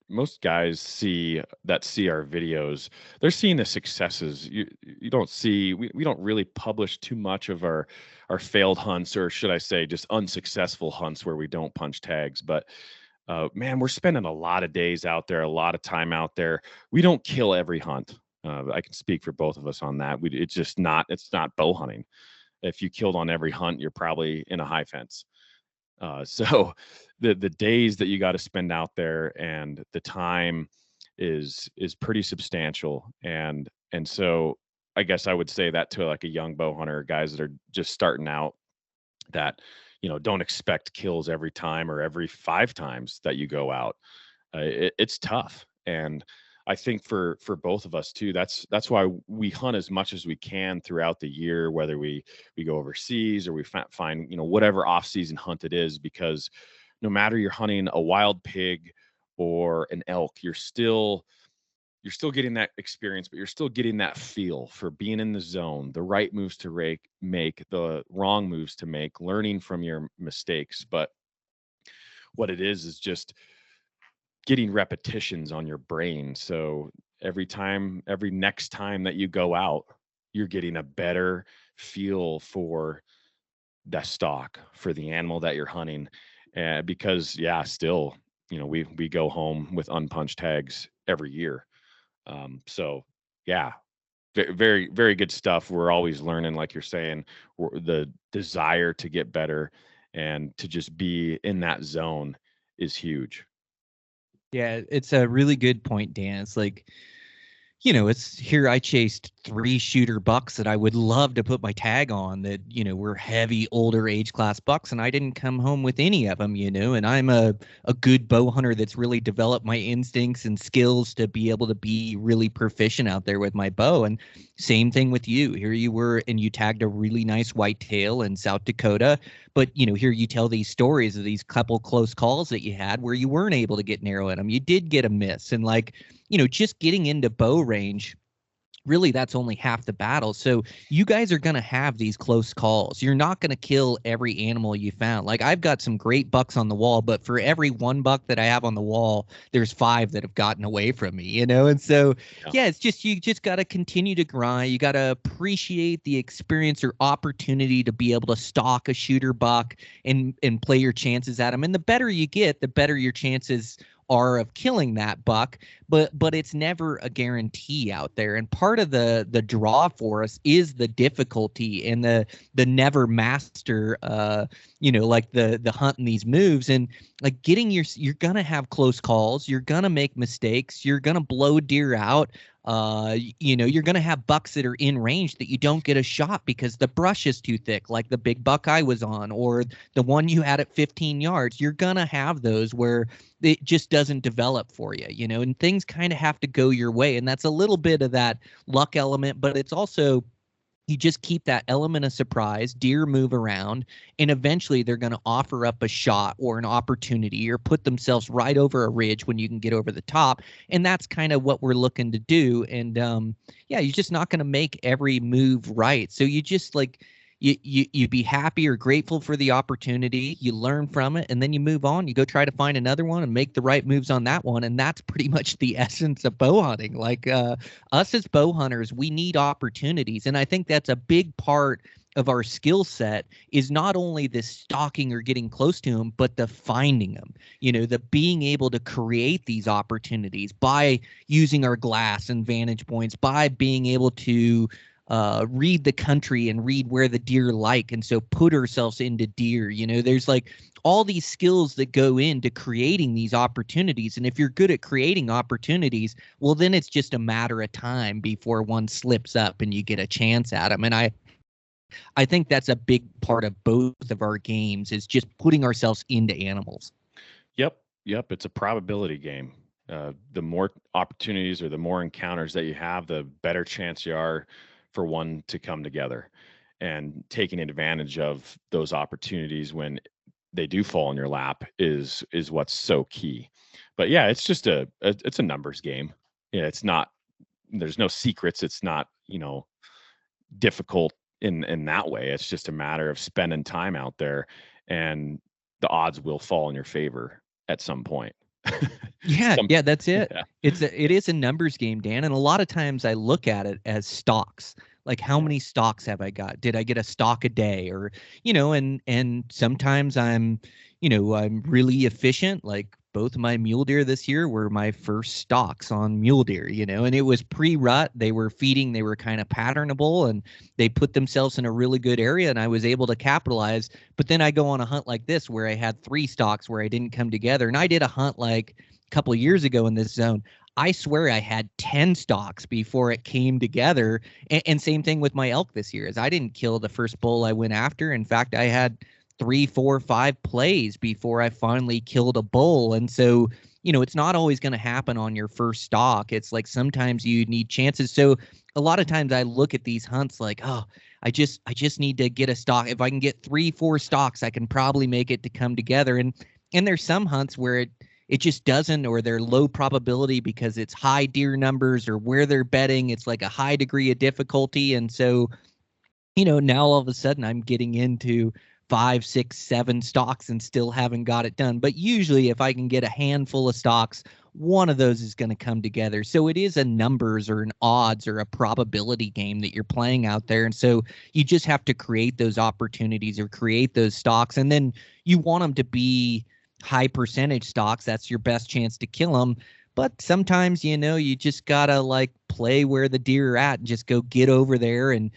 most guys see our videos, they're seeing the successes. You don't see, we don't really publish too much of our failed hunts, or should I say just unsuccessful hunts where we don't punch tags. But man, we're spending a lot of days out there, a lot of time out there. We don't kill every hunt. I can speak for both of us on that. It's not bow hunting. If you killed on every hunt, you're probably in a high fence. So the days that you got to spend out there and the time is pretty substantial. And so I guess I would say that to like a young bow hunter, guys that are just starting out, that, don't expect kills every time or every 5 times that you go out. It's tough. And I think for both of us too, that's why we hunt as much as we can throughout the year, whether we go overseas or we find, whatever off-season hunt it is, because no matter you're hunting a wild pig or an elk, you're still getting that experience, but you're still getting that feel for being in the zone, the right moves to make, the wrong moves to make, learning from your mistakes. But what it is just getting repetitions on your brain. So every next time that you go out, you're getting a better feel for the stock, for the animal that you're hunting. Because still, we go home with unpunched tags every year. So yeah, very, very good stuff. We're always learning, like you're saying, the desire to get better and to just be in that zone is huge. Yeah, it's a really good point, Dan. It's like, it's here. I chased 3 shooter bucks that I would love to put my tag on that, were heavy, older age class bucks. And I didn't come home with any of them, and I'm a good bow hunter that's really developed my instincts and skills to be able to be really proficient out there with my bow. And same thing with you. Here you were, and you tagged a really nice whitetail in South Dakota. But, here you tell these stories of these couple close calls that you had where you weren't able to get narrow at them. You did get a miss. And like, just getting into bow range, really that's only half the battle. So you guys are going to have these close calls. You're not going to kill every animal you found. Like I've got some great bucks on the wall, but for every 1 buck that I have on the wall, there's 5 that have gotten away from me, And so, it's just, you just got to continue to grind. You got to appreciate the experience or opportunity to be able to stalk a shooter buck and play your chances at them. And the better you get, the better your chances are of killing that buck, but it's never a guarantee out there. And part of the draw for us is the difficulty and the never master like the hunt and these moves. And like you're gonna have close calls, you're gonna make mistakes, you're gonna blow deer out. You're going to have bucks that are in range that you don't get a shot because the brush is too thick, like the big buck I was on, or the one you had at 15 yards. You're going to have those where it just doesn't develop for you, and things kind of have to go your way. And that's a little bit of that luck element, but it's also, you just keep that element of surprise. Deer move around, and eventually they're going to offer up a shot or an opportunity or put themselves right over a ridge when you can get over the top. And that's kind of what we're looking to do. And you're just not going to make every move right. So you just like, you be happy or grateful for the opportunity, you learn from it, and then you move on. You go try to find another one and make the right moves on that one. And that's pretty much the essence of bow hunting. Like us as bow hunters, we need opportunities. And I think that's a big part of our skill set, is not only the stalking or getting close to them, but the finding them, the being able to create these opportunities by using our glass and vantage points, by being able to read the country and read where the deer like, and so put ourselves into deer. There's like all these skills that go into creating these opportunities. And if you're good at creating opportunities, well, then it's just a matter of time before one slips up and you get a chance at them. And I think that's a big part of both of our games, is just putting ourselves into animals. Yep. It's a probability game. The more opportunities or the more encounters that you have, the better chance you are for one to come together. And taking advantage of those opportunities when they do fall in your lap is what's so key. But yeah, it's just it's a numbers game. Yeah, it's not, there's no secrets. It's not, difficult in that way. It's just a matter of spending time out there, and the odds will fall in your favor at some point. Yeah, that's it. Yeah. It is a numbers game, Dan. And a lot of times I look at it as stocks. Like, how many stocks have I got? Did I get a stock a day? Or, and sometimes I'm really efficient. Like, both my mule deer this year were my first stocks on mule deer, and it was pre-rut. They were feeding, they were kind of patternable, and they put themselves in a really good area, and I was able to capitalize. But then I go on a hunt like this where I had 3 stocks where I didn't come together. And I did a hunt like a couple of years ago in this zone. I swear I had 10 stocks before it came together. And same thing with my elk this year, is I didn't kill the first bull I went after. In fact, I had 3, 4, 5 plays before I finally killed a bull. And so, it's not always going to happen on your first stock. It's like sometimes you need chances. So a lot of times I look at these hunts like, oh, I just need to get a stock. If I can get 3, 4 stocks, I can probably make it to come together. And there's some hunts where it just doesn't, or they're low probability because it's high deer numbers, or where they're bedding, it's like a high degree of difficulty. And so, now all of a sudden I'm getting into 5, 6, 7 stocks and still haven't got it done. But usually if I can get a handful of stocks, one of those is going to come together. So it is a numbers or an odds or a probability game that you're playing out there. And so you just have to create those opportunities or create those stocks. And then you want them to be high percentage stocks. That's your best chance to kill them. But sometimes, you just got to like play where the deer are at and just go get over there and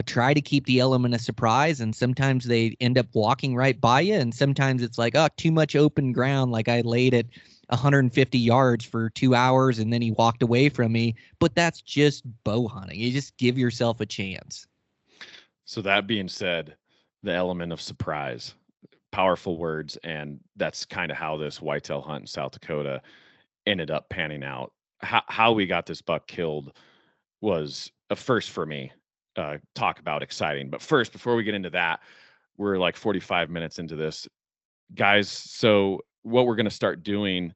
try to keep the element of surprise. And sometimes they end up walking right by you. And sometimes it's like, oh, too much open ground. Like I laid at 150 yards for 2 hours and then he walked away from me. But that's just bow hunting. You just give yourself a chance. So that being said, the element of surprise, powerful words. And that's kind of how this whitetail hunt in South Dakota ended up panning out. How we got this buck killed was a first for me. Talk about exciting. But first, before we get into that, we're like 45 minutes into this, guys. So what we're going to start doing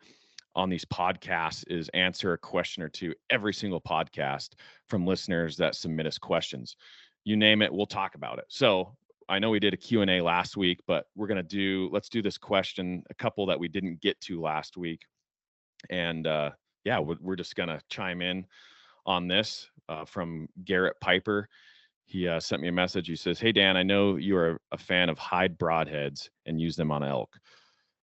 on these podcasts is answer a question or two every single podcast from listeners that submit us questions. You name it, we'll talk about it. So I know we did a Q&A last week, but let's do this question, a couple that we didn't get to last week. And we're just going to chime in on this from Garrett Piper. He sent me a message. He says, "Hey, Dan, I know you are a fan of hide broadheads and use them on elk.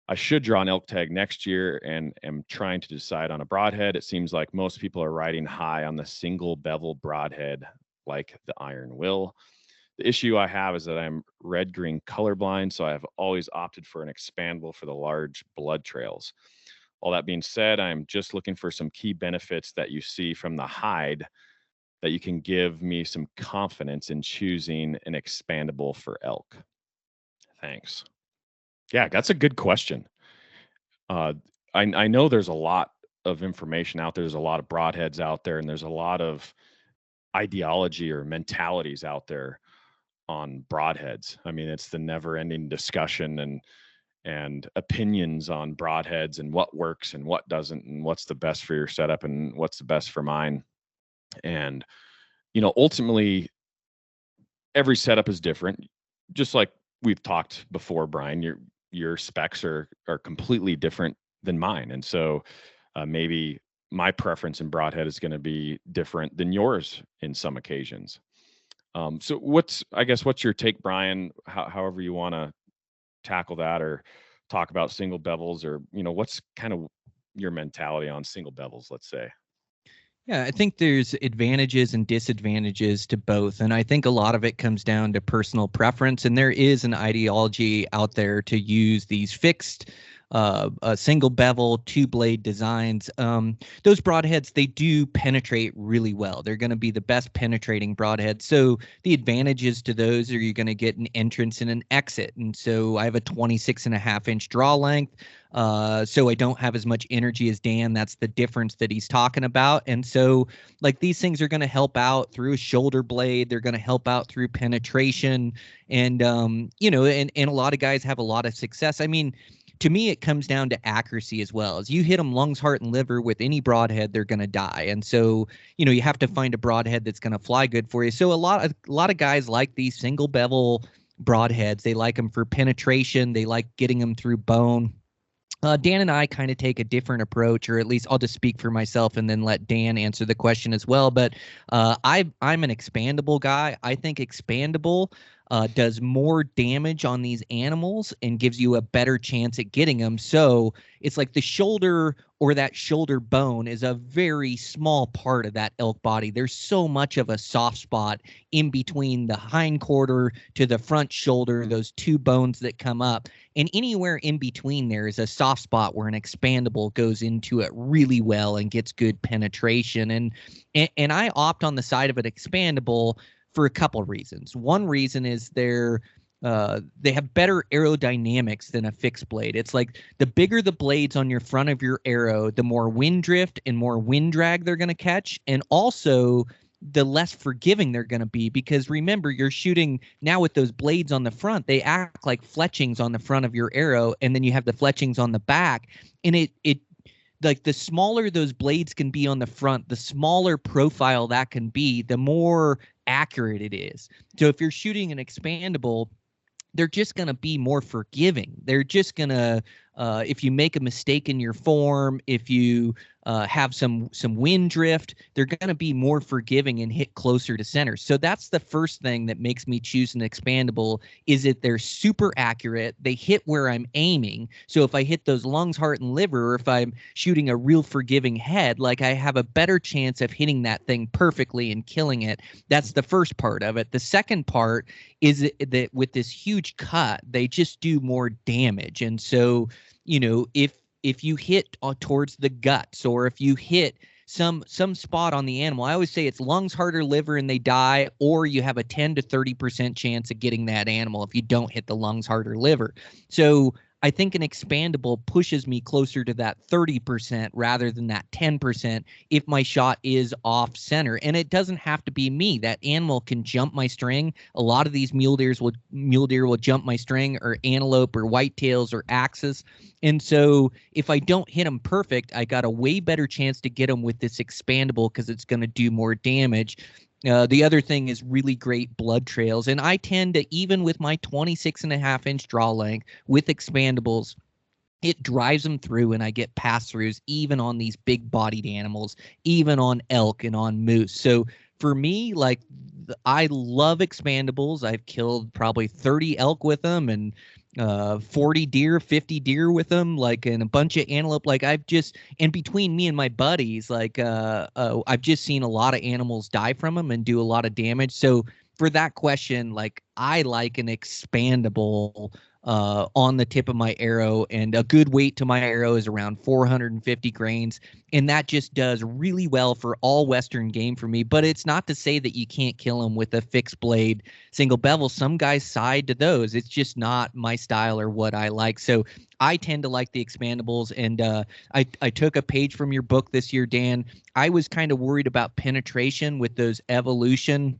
I should draw an elk tag next year and am trying to decide on a broadhead. It seems like most people are riding high on the single bevel broadhead like the iron will. The issue I have is that I'm red-green colorblind, so I have always opted for an expandable for the large blood trails. All that being said, I'm just looking for some key benefits that you see from the hide that you can give me some confidence in choosing an expandable for elk. Thanks." Yeah, that's a good question. I know there's a lot of information out there. There's a lot of broadheads out there, and there's a lot of ideology or mentalities out there on broadheads. I mean, it's the never-ending discussion and opinions on broadheads and what works and what doesn't and what's the best for your setup and what's the best for mine. And, ultimately every setup is different. Just like we've talked before, Brian, your specs are completely different than mine. And so maybe my preference in broadhead is going to be different than yours in some occasions. So what's your take, Brian, however you want to tackle that or talk about single bevels or, what's kind of your mentality on single bevels, let's say? Yeah, I think there's advantages and disadvantages to both. And I think a lot of it comes down to personal preference. And there is an ideology out there to use these fixed single bevel 2-blade designs. Those broadheads, they do penetrate really well. They're going to be the best penetrating broadhead. So the advantages to those are you're going to get an entrance and an exit. And so I have a 26.5-inch draw length. So I don't have as much energy as Dan. That's the difference that he's talking about. And so like these things are going to help out through a shoulder blade. They're going to help out through penetration. And, and a lot of guys have a lot of success. I mean, to me, it comes down to accuracy as well. As you hit them lungs, heart, and liver with any broadhead, they're going to die. And so, you have to find a broadhead that's going to fly good for you. So a lot of guys like these single bevel broadheads. They like them for penetration. They like getting them through bone. Dan and I kind of take a different approach, or at least I'll just speak for myself and then let Dan answer the question as well. But I'm an expandable guy. I think expandable does more damage on these animals and gives you a better chance at getting them. So it's like the shoulder or that shoulder bone is a very small part of that elk body. There's so much of a soft spot in between the hind quarter to the front shoulder, those two bones that come up. And anywhere in between there is a soft spot where an expandable goes into it really well and gets good penetration. And I opt on the side of an expandable for a couple of reasons. One reason is they have better aerodynamics than a fixed blade. It's like the bigger the blades on your front of your arrow, the more wind drift and more wind drag they're going to catch. And also the less forgiving they're going to be, because remember, you're shooting now with those blades on the front. They act like fletchings on the front of your arrow. And then you have the fletchings on the back. And it like the smaller those blades can be on the front, the smaller profile that can be, the more accurate it is. So if you're shooting an expandable, they're just going to be more forgiving. They're just going to, if you make a mistake in your form, if you have some wind drift, they're going to be more forgiving and hit closer to center. So that's the first thing that makes me choose an expandable, is that they're super accurate. They hit where I'm aiming. So if I hit those lungs, heart, and liver, or if I'm shooting a real forgiving head, like, I have a better chance of hitting that thing perfectly and killing it. That's the first part of it. The second part is that with this huge cut, they just do more damage. And so, if you hit towards the guts, or if you hit some spot on the animal, I always say it's lungs, heart, or liver, and they die, or you have a 10 to 30% chance of getting that animal if you don't hit the lungs, heart, or liver. So I think an expandable pushes me closer to that 30% rather than that 10% if my shot is off center. And it doesn't have to be me. That animal can jump my string. A lot of these mule deer will jump my string, or antelope, or whitetails, or axes. And so if I don't hit them perfect, I got a way better chance to get them with this expandable, because it's going to do more damage. The other thing is really great blood trails. And I tend to, even with my 26.5-inch draw length with expandables, it drives them through, and I get pass-throughs even on these big-bodied animals, even on elk and on moose. So for me, like, I love expandables. I've killed probably 30 elk with them, and 40 deer, 50 deer with them, like, and a bunch of antelope. Like, and between me and my buddies, like, I've just seen a lot of animals die from them and do a lot of damage. So for that question, like, I like an expandable on the tip of my arrow, and a good weight to my arrow is around 450 grains. And that just does really well for all Western game for me. But it's not to say that you can't kill them with a fixed blade single bevel. Some guys side to those. It's just not my style or what I like. So I tend to like the expandables. And I took a page from your book this year, Dan. I was kind of worried about penetration with those evolution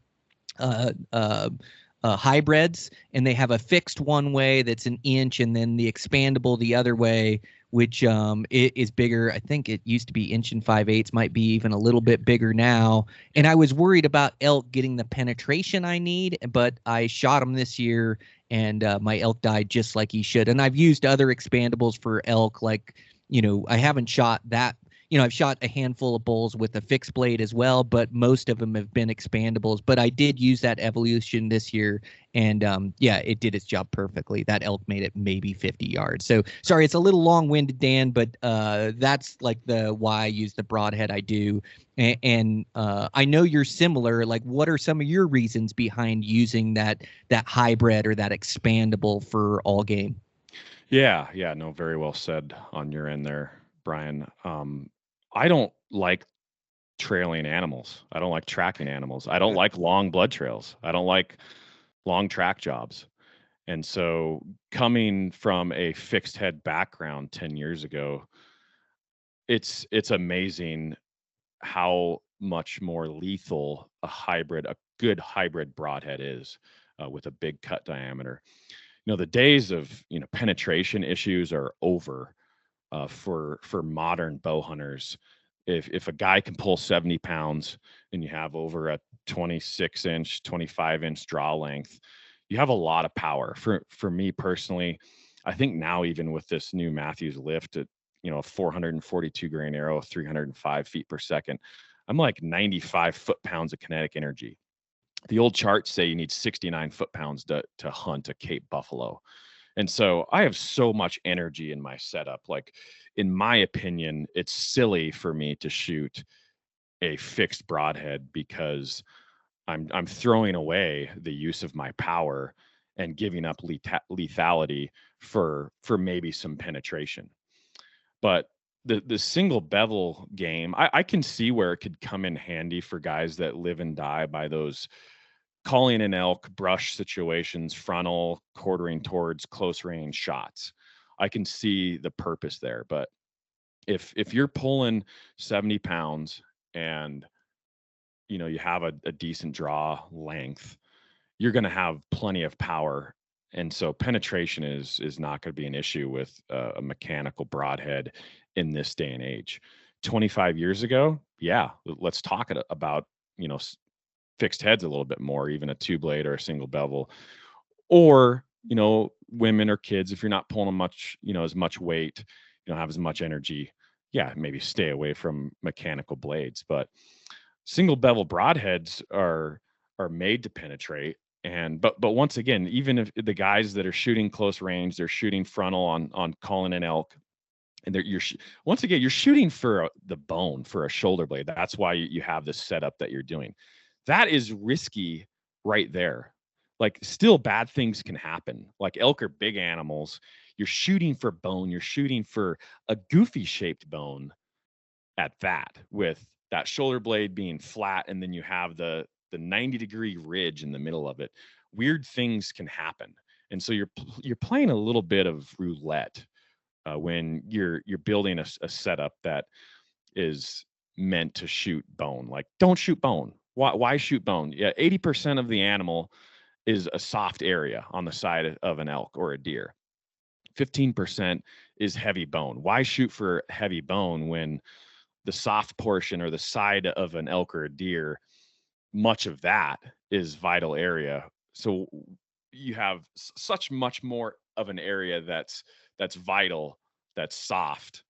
hybrids, and they have a fixed one way that's an inch, and then the expandable the other way, which it is bigger. I think it used to be 1 5/8, might be even a little bit bigger now. And I was worried about elk getting the penetration I need, but I shot them this year, and my elk died just like he should. And I've used other expandables for elk, like, I haven't shot that. I've shot a handful of bulls with a fixed blade as well, but most of them have been expandables. But I did use that evolution this year, and it did its job perfectly. That elk made it maybe 50 yards. So sorry, it's a little long-winded, Dan, but that's like why I use the broadhead I do. And I know you're similar. Like, what are some of your reasons behind using that hybrid or that expandable for all game? Yeah, no, very well said on your end there, Brian. I don't like trailing animals. I don't like tracking animals. I don't like long blood trails. I don't like long track jobs. And so, coming from a fixed head background 10 years ago, it's amazing how much more lethal a good hybrid broadhead is, with a big cut diameter. The days of, penetration issues are over, for modern bow hunters. If a guy can pull 70 pounds and you have over a 26-inch, 25-inch draw length, you have a lot of power. For me personally, I think now, even with this new Matthews lift at, a 442 grain arrow, 305 feet per second, I'm like 95 foot-pounds of kinetic energy. The old charts say you need 69 foot-pounds to hunt a Cape buffalo. And so I have so much energy in my setup. Like, in my opinion, it's silly for me to shoot a fixed broadhead, because I'm throwing away the use of my power and giving up lethality for maybe some penetration. But the single bevel game, I can see where it could come in handy for guys that live and die by those calling an elk brush situations, frontal, quartering towards close range shots. I can see the purpose there. But if you're pulling 70 pounds and you have a decent draw length, you're going to have plenty of power. And so penetration is not going to be an issue with a mechanical broadhead in this day and age. 25 years ago, yeah, let's talk about fixed heads a little bit more, even a 2-blade or a single bevel. Or women or kids, if you're not pulling much, as much weight, you don't have as much energy, yeah, maybe stay away from mechanical blades. But single bevel broadheads are made to penetrate. And but once again, even if the guys that are shooting close range, they're shooting frontal on calling an elk, and once again, you're shooting for the bone, for a shoulder blade. That's why you have this setup that you're doing. That is risky right there. Like, still bad things can happen. Like, elk are big animals. You're shooting for bone. You're shooting for a goofy shaped bone at that, with that shoulder blade being flat, and then you have the 90-degree ridge in the middle of it. Weird things can happen. And so you're playing a little bit of roulette when you're building a setup that is meant to shoot bone. Like, don't shoot bone. Why shoot bone? Yeah, 80% of the animal is a soft area on the side of an elk or a deer. 15% is heavy bone. Why shoot for heavy bone when the soft portion or the side of an elk or a deer, much of that is vital area? So you have such much more of an area that's vital, that's soft.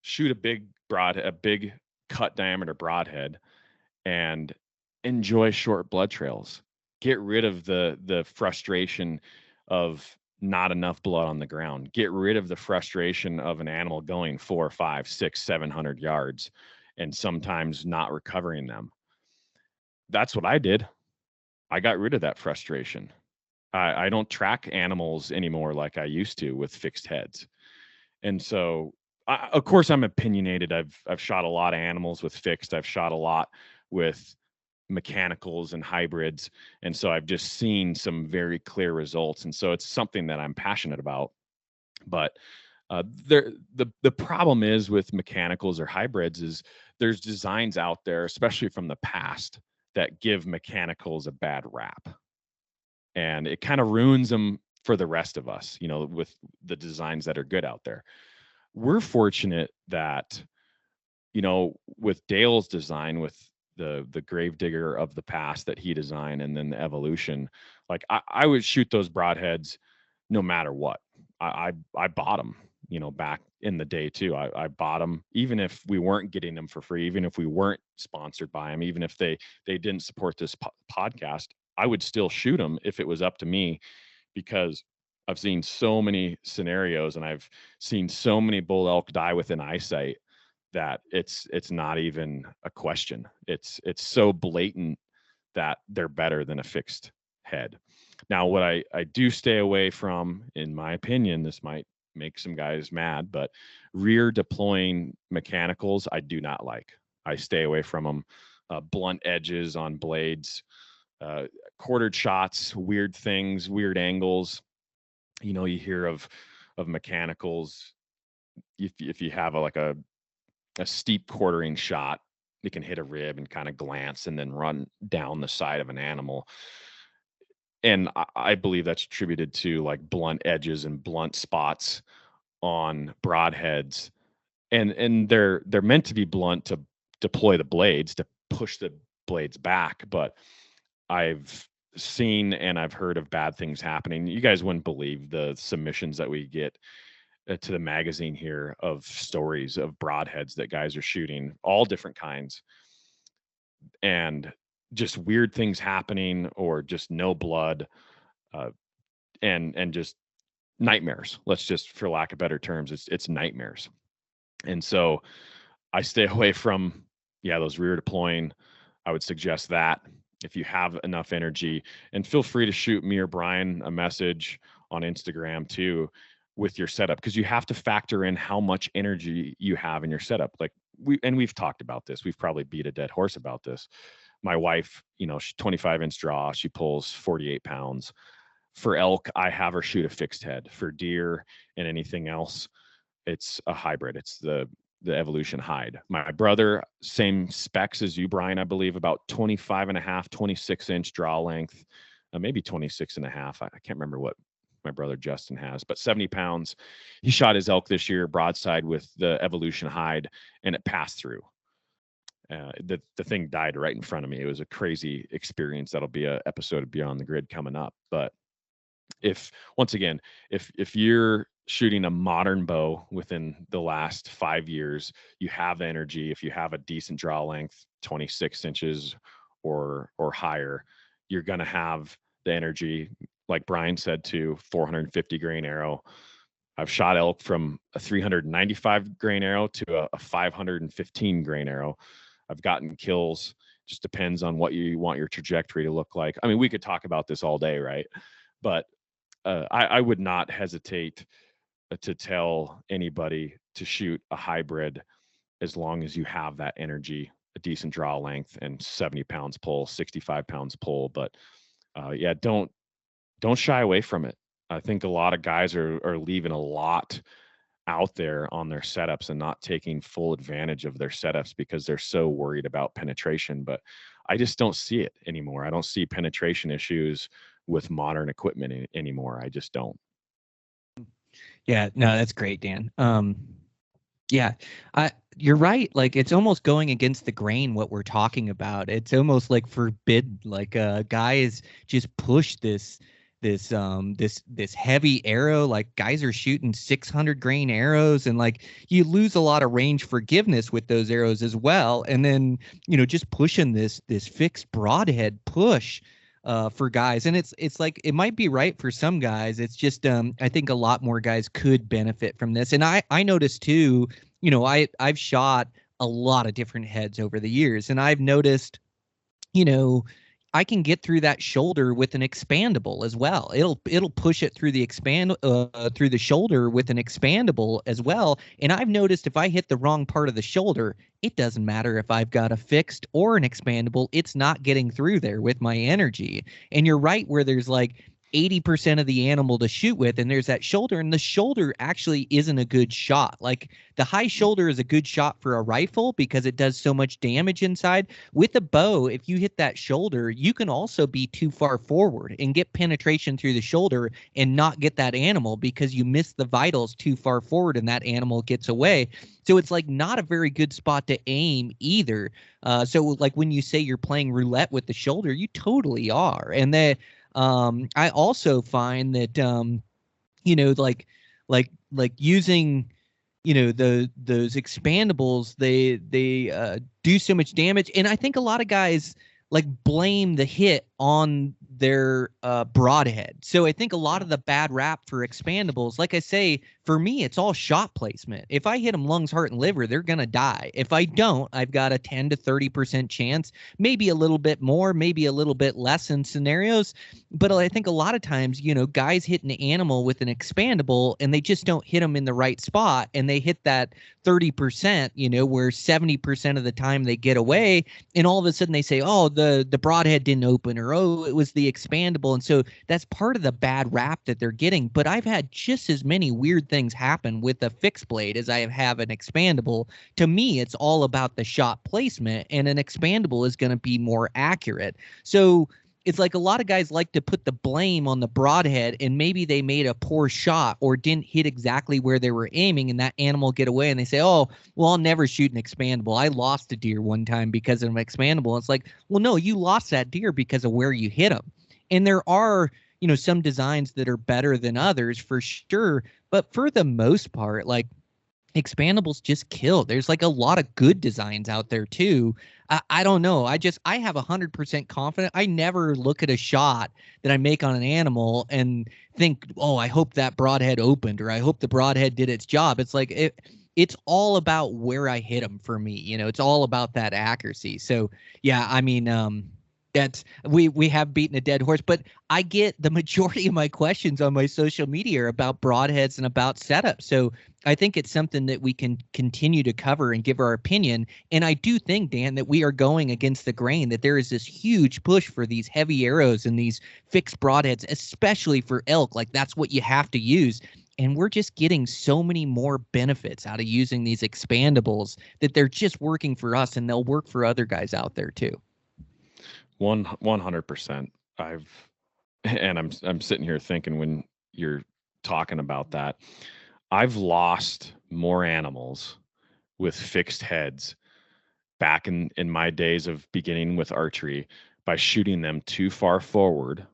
Shoot a big cut diameter broadhead and enjoy short blood trails. Get rid of the frustration of not enough blood on the ground. Get rid of the frustration of an animal going 4, 5, 6, 700 yards and sometimes not recovering them. That's what I did. I got rid of that frustration. I don't track animals anymore like I used to with fixed heads. And so, of course, I'm opinionated. I've shot a lot of animals with fixed. I've shot a lot with mechanicals and hybrids. And so I've just seen some very clear results. And so it's something that I'm passionate about. But the problem is with mechanicals or hybrids is there's designs out there, especially from the past, that give mechanicals a bad rap. And it kind of ruins them for the rest of us, with the designs that are good out there. We're fortunate that, with Dale's design, with the Gravedigger of the past that he designed, and then the Evolution, like I would shoot those broadheads no matter what. I bought them, back in the day too. I bought them, even if we weren't getting them for free, even if we weren't sponsored by them, even if they didn't support this podcast, I would still shoot them if it was up to me, because I've seen so many scenarios and I've seen so many bull elk die within eyesight that it's not even a question. It's so blatant that they're better than a fixed head. Now, what I do stay away from, in my opinion, this might make some guys mad, but rear deploying mechanicals, I do not like. I stay away from them. Blunt edges on blades, quartered shots, weird things, weird angles. You hear of mechanicals. If you have a steep quartering shot, it can hit a rib and kind of glance and then run down the side of an animal. And I believe that's attributed to like blunt edges and blunt spots on broadheads. And they're meant to be blunt to deploy the blades, to push the blades back. But I've seen and I've heard of bad things happening. You guys wouldn't believe the submissions that we get to the magazine here of stories of broadheads that guys are shooting, all different kinds, and just weird things happening, or just no blood, and just nightmares. Let's just, for lack of better terms, it's nightmares. And so I stay away from those rear deploying. I would suggest that if you have enough energy, and feel free to shoot me or Brian a message on Instagram too with your setup, because you have to factor in how much energy you have in your setup. Like we've talked about this. We've probably beat a dead horse about this. My wife, she's 25-inch draw. She pulls 48 pounds. For elk, I have her shoot a fixed head. For deer and anything else, it's a hybrid. It's the Evolution hide. My brother, same specs as you, Brian, I believe, about 25 and a half, 26-inch draw length, maybe 26 and a half. I can't remember what my brother Justin has, but 70 pounds. He shot his elk this year broadside with the Evolution hide, and it passed through. The thing died right in front of me. It was a crazy experience. That'll be an episode of Beyond the Grid coming up. But if once again, if you're shooting a modern bow within the last 5 years, you have energy. If you have a decent draw length, 26 inches or higher, you're going to have the energy. Like Brian said, to 450 grain arrow. I've shot elk from a 395 grain arrow to a 515 grain arrow. I've gotten kills. Just depends on what you want your trajectory to look like. I mean, we could talk about this all day, right? But I would not hesitate to tell anybody to shoot a hybrid as long as you have that energy, a decent draw length, and 70 pounds pull, 65 pounds pull. But yeah, don't shy away from it. I think a lot of guys are leaving a lot out there on their setups and not taking full advantage of their setups because they're so worried about penetration. But I just don't see it anymore. I don't see penetration issues with modern equipment anymore. I just don't. Yeah, no, that's great, Dan. Yeah, you're right. Like, it's almost going against the grain what we're talking about. It's almost like forbidden. Like, guys just push this heavy arrow. Like, guys are shooting 600 grain arrows, and like you lose a lot of range forgiveness with those arrows as well. And then just pushing this fixed broadhead push for guys. And it's like, it might be right for some guys. It's just I think a lot more guys could benefit from this. And I noticed too, I've shot a lot of different heads over the years, and I've noticed, I can get through that shoulder with an expandable as well. It'll push it through the through the shoulder with an expandable as well. And I've noticed if I hit the wrong part of the shoulder, it doesn't matter if I've got a fixed or an expandable, it's not getting through there with my energy. And you're right, where there's like 80% of the animal to shoot with, and there's that shoulder, and the shoulder actually isn't a good shot. Like, the high shoulder is a good shot for a rifle because it does so much damage inside. With a bow, if you hit that shoulder, you can also be too far forward and get penetration through the shoulder and not get that animal because you miss the vitals too far forward and that animal gets away. So it's like not a very good spot to aim either. So like when you say you're playing roulette with the shoulder, you totally are. And I also find that like using those expandables, they do so much damage. And I think a lot of guys like blame the hit on their broadhead. So I think a lot of the bad rap for expandables, like I say, for me, it's all shot placement. If I hit them lungs, heart, and liver, they're going to die. If I don't, I've got a 10 to 30% chance, maybe a little bit more, maybe a little bit less in scenarios. But I think a lot of times, guys hit an animal with an expandable and they just don't hit them in the right spot. And they hit that 30%, where 70% of the time they get away. And all of a sudden they say, oh, the broadhead didn't open, or, oh, it was the expandable. And so that's part of the bad rap that they're getting. But I've had just as many weird things happen with a fixed blade as I have an expandable. To me, it's all about the shot placement, and an expandable is going to be more accurate. So it's like a lot of guys like to put the blame on the broadhead, and maybe they made a poor shot or didn't hit exactly where they were aiming, and that animal get away, and they say, oh, well, I'll never shoot an expandable. I lost a deer one time because of an expandable. It's like, well, no, you lost that deer because of where you hit him. And there are, some designs that are better than others for sure. But for the most part, like, expandables just kill. There's like a lot of good designs out there too. I don't know. I have 100% confidence. I never look at a shot that I make on an animal and think, oh, I hope that broadhead opened, or I hope the broadhead did its job. It's like, it's all about where I hit them for me. It's all about that accuracy. So yeah, I mean, that's we have beaten a dead horse, but I get the majority of my questions on my social media are about broadheads and about setup. So I think it's something that we can continue to cover and give our opinion. And I do think, Dan, that we are going against the grain, that there is this huge push for these heavy arrows and these fixed broadheads, especially for elk. Like, that's what you have to use. And we're just getting so many more benefits out of using these expandables that they're just working for us, and they'll work for other guys out there too. 100%. I'm sitting here thinking, when you're talking about that, I've lost more animals with fixed heads back in my days of beginning with archery by shooting them too far forward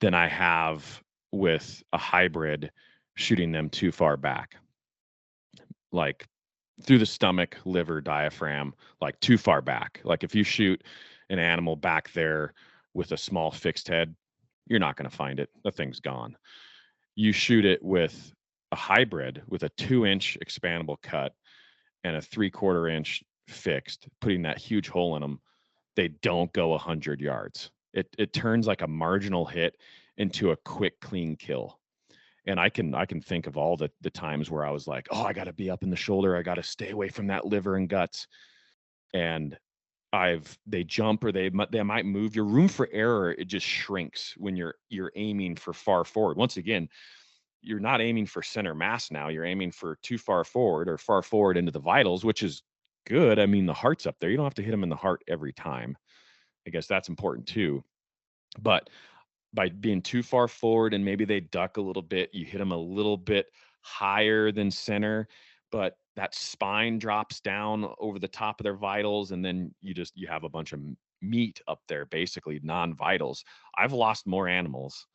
than I have with a hybrid shooting them too far back, like through the stomach, liver, diaphragm, like too far back. Like if you shoot an animal back there with a small fixed head, you're not going to find it. The thing's gone. You shoot it with a hybrid with a 2-inch expandable cut and a 3/4 inch fixed, putting that huge hole in them, they don't go 100 yards. It turns like a marginal hit into a quick, clean kill. And I can think of all the times where I was like, oh, I got to be up in the shoulder. I got to stay away from that liver and guts. And they jump or they might move. Your room for error, it just shrinks when you're aiming for far forward. Once again, you're not aiming for center mass now. You're aiming for too far forward or far forward into the vitals, which is good. I mean, the heart's up there. You don't have to hit them in the heart every time. I guess that's important too. But by being too far forward and maybe they duck a little bit, you hit them a little bit higher than center, but that spine drops down over the top of their vitals, and then you have a bunch of meat up there, basically non-vitals. I've lost more animals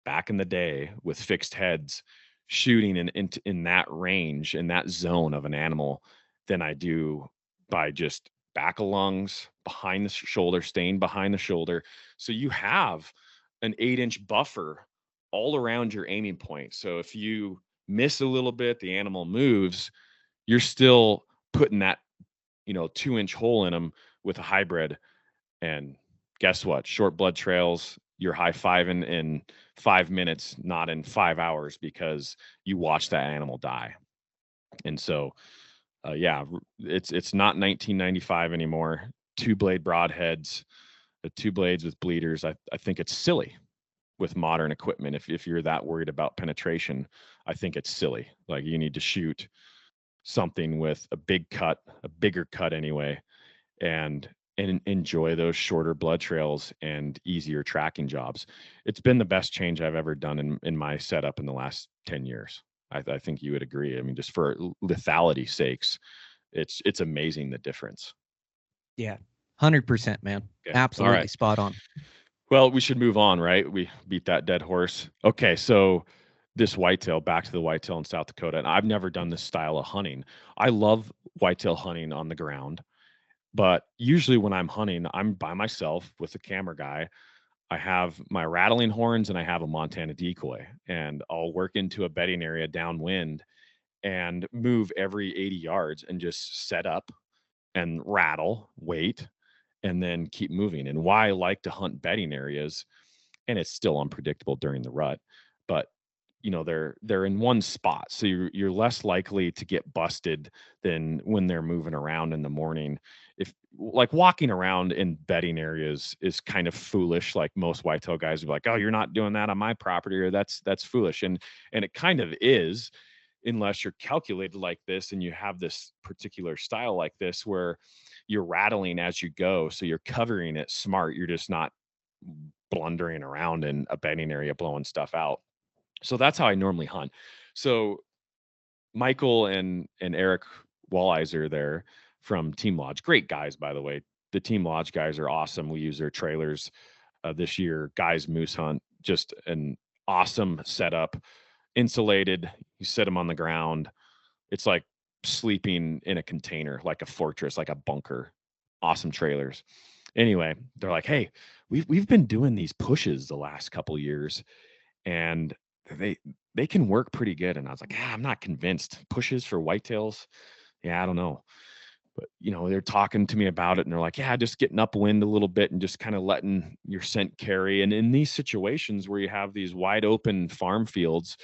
back in the day with fixed heads shooting in that range, in that zone of an animal, than I do by just back of lungs, behind the shoulder, staying behind the shoulder. So you have an 8-inch buffer all around your aiming point. So if you miss a little bit, the animal moves, you're still putting that 2-inch hole in them with a hybrid. And guess what? Short blood trails, you're high-fiving in 5 minutes, not in 5 hours, because you watch that animal die. And so, it's not 1995 anymore. 2-blade broadheads, the 2 blades with bleeders. I think it's silly with modern equipment. If you're that worried about penetration, I think it's silly. Like, you need to shoot something with a bigger cut anyway, and enjoy those shorter blood trails and easier tracking jobs. It's been the best change I've ever done in my setup in the last 10 years. I think you would agree. I mean, just for lethality sakes, it's amazing the difference. Yeah, 100%, man. Okay. Absolutely. Right. Spot on. Well, we should move on, right? We beat that dead horse. Okay, so this whitetail, back to the whitetail in South Dakota, and I've never done this style of hunting. I love whitetail hunting on the ground, but usually when I'm hunting, I'm by myself with a camera guy. I have my rattling horns and I have a Montana decoy, and I'll work into a bedding area downwind and move every 80 yards and just set up and rattle, wait, and then keep moving. And why I like to hunt bedding areas, and it's still unpredictable during the rut, but they're in one spot, so you're less likely to get busted than when they're moving around in the morning. If like walking around in bedding areas is kind of foolish, like most whitetail guys would be like, oh, you're not doing that on my property, or that's foolish, and it kind of is, unless you're calculated like this and you have this particular style like this where you're rattling as you go, so you're covering it smart. You're just not blundering around in a bedding area blowing stuff out. So that's how I normally hunt. So Michael and Eric Walliser there from Team Lodge, great guys, by the way. The Team Lodge guys are awesome. We use their trailers this year. Guys moose hunt, just an awesome setup, insulated. You set them on the ground. It's like sleeping in a container, like a fortress, like a bunker. Awesome trailers. Anyway, they're like, hey, we've been doing these pushes the last couple years, and they can work pretty good. And I was like, I'm not convinced. Pushes for whitetails, yeah, I don't know. But they're talking to me about it, and they're like, yeah, just getting upwind a little bit and just kind of letting your scent carry. And in these situations where you have these wide open farm fields,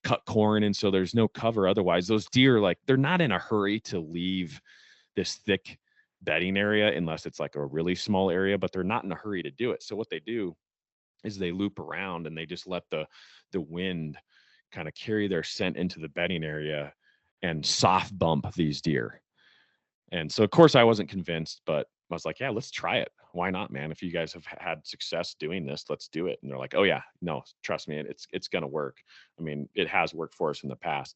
cut corn, and so there's no cover otherwise, those deer, like, they're not in a hurry to leave this thick bedding area unless it's like a really small area, but they're not in a hurry to do it. So what they do is they loop around and they just let the wind kind of carry their scent into the bedding area and soft bump these deer. And so, of course, I wasn't convinced, but I was like, yeah, let's try it. Why not, man? If you guys have had success doing this, let's do it. And they're like, oh yeah, no, trust me, it's going to work. I mean, it has worked for us in the past.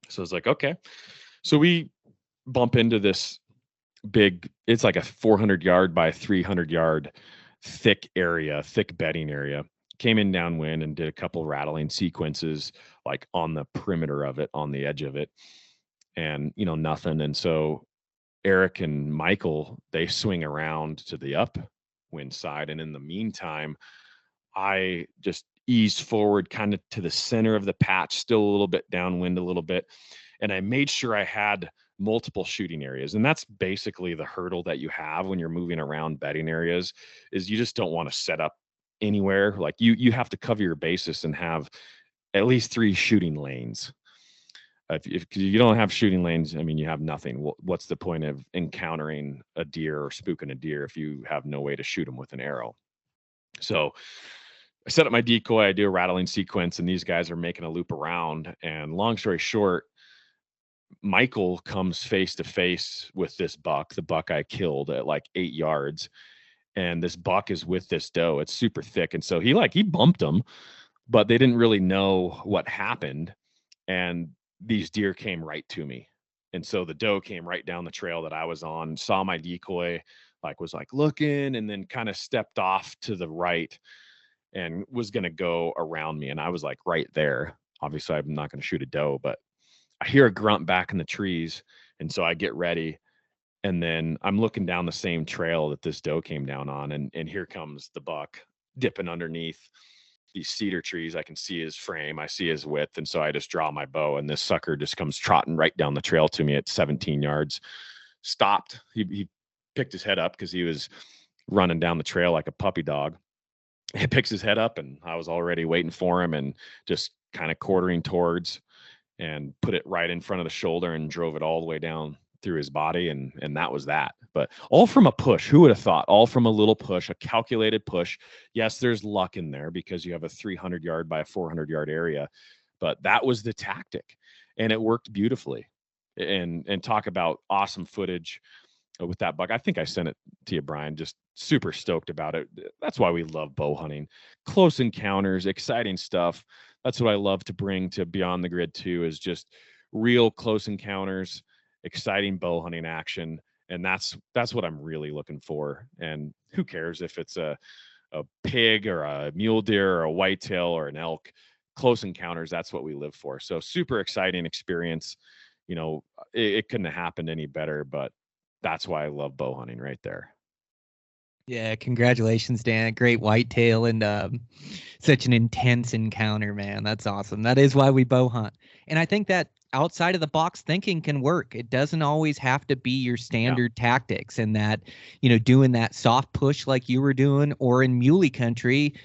So it's like, okay. So we bump into this big, it's like a 400 yard by 300 yard thick bedding area. came in downwind and did a couple rattling sequences like on the perimeter of it, on the edge of it, and nothing. And so Eric and Michael, they swing around to the upwind side, and in the meantime, I just eased forward kind of to the center of the patch, still a little bit downwind, a little bit, and I made sure I had multiple shooting areas. And that's basically the hurdle that you have when you're moving around bedding areas, is you just don't want to set up anywhere. Like you have to cover your basis and have at least 3 shooting lanes. If you don't have shooting lanes, I mean, you have nothing. What's the point of encountering a deer or spooking a deer if you have no way to shoot them with an arrow? So I set up my decoy, I do a rattling sequence, and these guys are making a loop around. And long story short, Michael comes face to face with this buck, the buck I killed at like 8 yards. And this buck is with this doe. It's super thick. And so he bumped him, but they didn't really know what happened. And these deer came right to me. And so the doe came right down the trail that I was on, saw my decoy, was looking, and then kind of stepped off to the right and was going to go around me. And I was like right there. Obviously, I'm not going to shoot a doe, but I hear a grunt back in the trees. And so I get ready. And then I'm looking down the same trail that this doe came down on. And here comes the buck dipping underneath these cedar trees. I can see his frame. I see his width. And so I just draw my bow, and this sucker just comes trotting right down the trail to me at 17 yards. Stopped. He picked his head up because he was running down the trail like a puppy dog. He picks his head up, and I was already waiting for him and just kind of quartering towards, and put it right in front of the shoulder and drove it all the way down through his body. And that was that. But all from a push. Who would have thought? All from a little push, a calculated push. Yes, there's luck in there because you have a 300 yard by a 400 yard area, but that was the tactic, and it worked beautifully. And talk about awesome footage with that buck. I think I sent it to you, Brian. Just super stoked about it. That's why we love bow hunting. Close encounters, exciting stuff. That's what I love to bring to Beyond the Grid too, is just real close encounters, exciting bow hunting action. And that's what I'm really looking for. And who cares if it's a pig or a mule deer or a whitetail or an elk? Close encounters, that's what we live for. So super exciting experience. It couldn't have happened any better, but that's why I love bow hunting right there. Yeah, congratulations, Dan. Great whitetail, and such an intense encounter, man. That's awesome. That is why we bow hunt. And I think that outside of the box thinking can work. It doesn't always have to be your standard tactics, and that, doing that soft push like you were doing, or in muley country,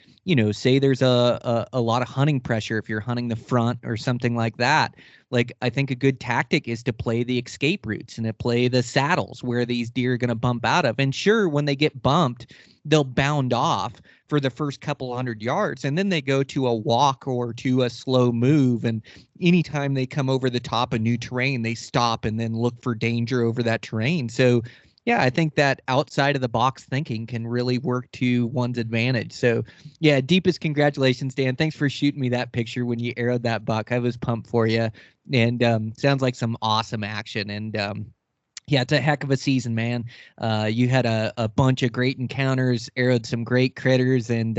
say there's a lot of hunting pressure if you're hunting the front or something like that. Like, I think a good tactic is to play the escape routes and to play the saddles where these deer are going to bump out of. And sure, when they get bumped, they'll bound off for the first couple hundred yards, and then they go to a walk or to a slow move. And anytime they come over the top of new terrain, they stop and then look for danger over that terrain. So yeah, I think that outside of the box thinking can really work to one's advantage. So yeah, deepest congratulations, Dan. Thanks for shooting me that picture when you arrowed that buck. I was pumped for you. And sounds like some awesome action. And yeah, it's a heck of a season, man. You had a bunch of great encounters, arrowed some great critters, and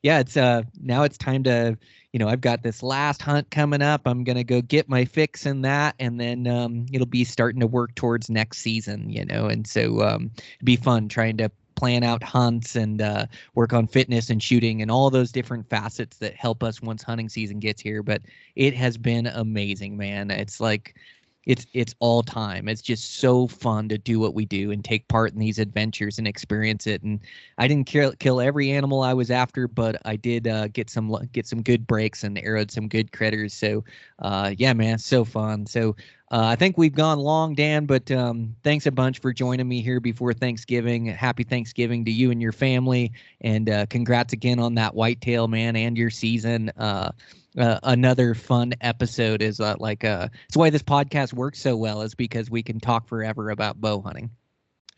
yeah, it's now it's time to, I've got this last hunt coming up. I'm gonna go get my fix in that, and then it'll be starting to work towards next season, and so it'd be fun trying to plan out hunts and work on fitness and shooting and all those different facets that help us once hunting season gets here. But it has been amazing, man. It's like it's all time. It's just so fun to do what we do and take part in these adventures and experience it. And I didn't kill every animal I was after, but I did get some good breaks and arrowed some good critters. So yeah, man, so fun. So I think we've gone long, Dan, but thanks a bunch for joining me here before Thanksgiving. Happy Thanksgiving to you and your family, and congrats again on that whitetail, man, and your season. Another fun episode is it's why this podcast works so well, is because we can talk forever about bow hunting.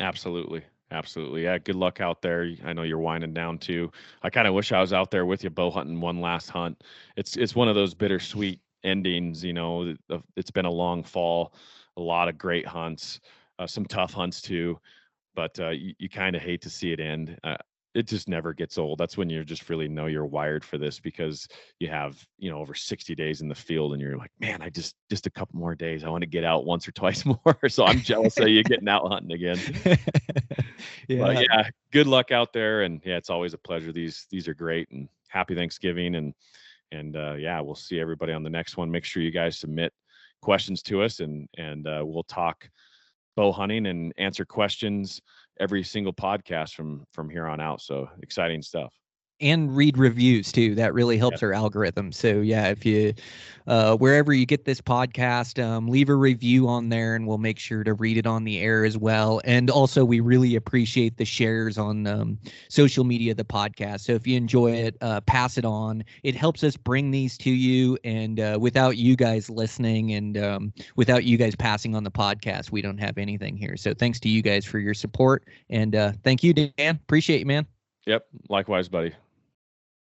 Absolutely. Yeah. Good luck out there. I know you're winding down too. I kind of wish I was out there with you bow hunting one last hunt. It's one of those bittersweet endings. It's been a long fall, a lot of great hunts, some tough hunts too, but you kind of hate to see it end. it just never gets old. That's when you just really know you're wired for this, because you have, over 60 days in the field and you're like, man, I just a couple more days. I want to get out once or twice more. So I'm jealous of you getting out hunting again. Yeah. But yeah, good luck out there. And yeah, it's always a pleasure. These are great, and happy Thanksgiving. And yeah, we'll see everybody on the next one. Make sure you guys submit questions to us, and we'll talk bow hunting and answer questions every single podcast from here on out. So exciting stuff. And read reviews too. That really helps our algorithm. So yeah, if you, wherever you get this podcast, leave a review on there, and we'll make sure to read it on the air as well. And also, we really appreciate the shares on social media of the podcast. So if you enjoy it, pass it on. It helps us bring these to you. And without you guys listening, and without you guys passing on the podcast, we don't have anything here. So thanks to you guys for your support. And thank you, Dan. Appreciate you, man. Yep. Likewise, buddy.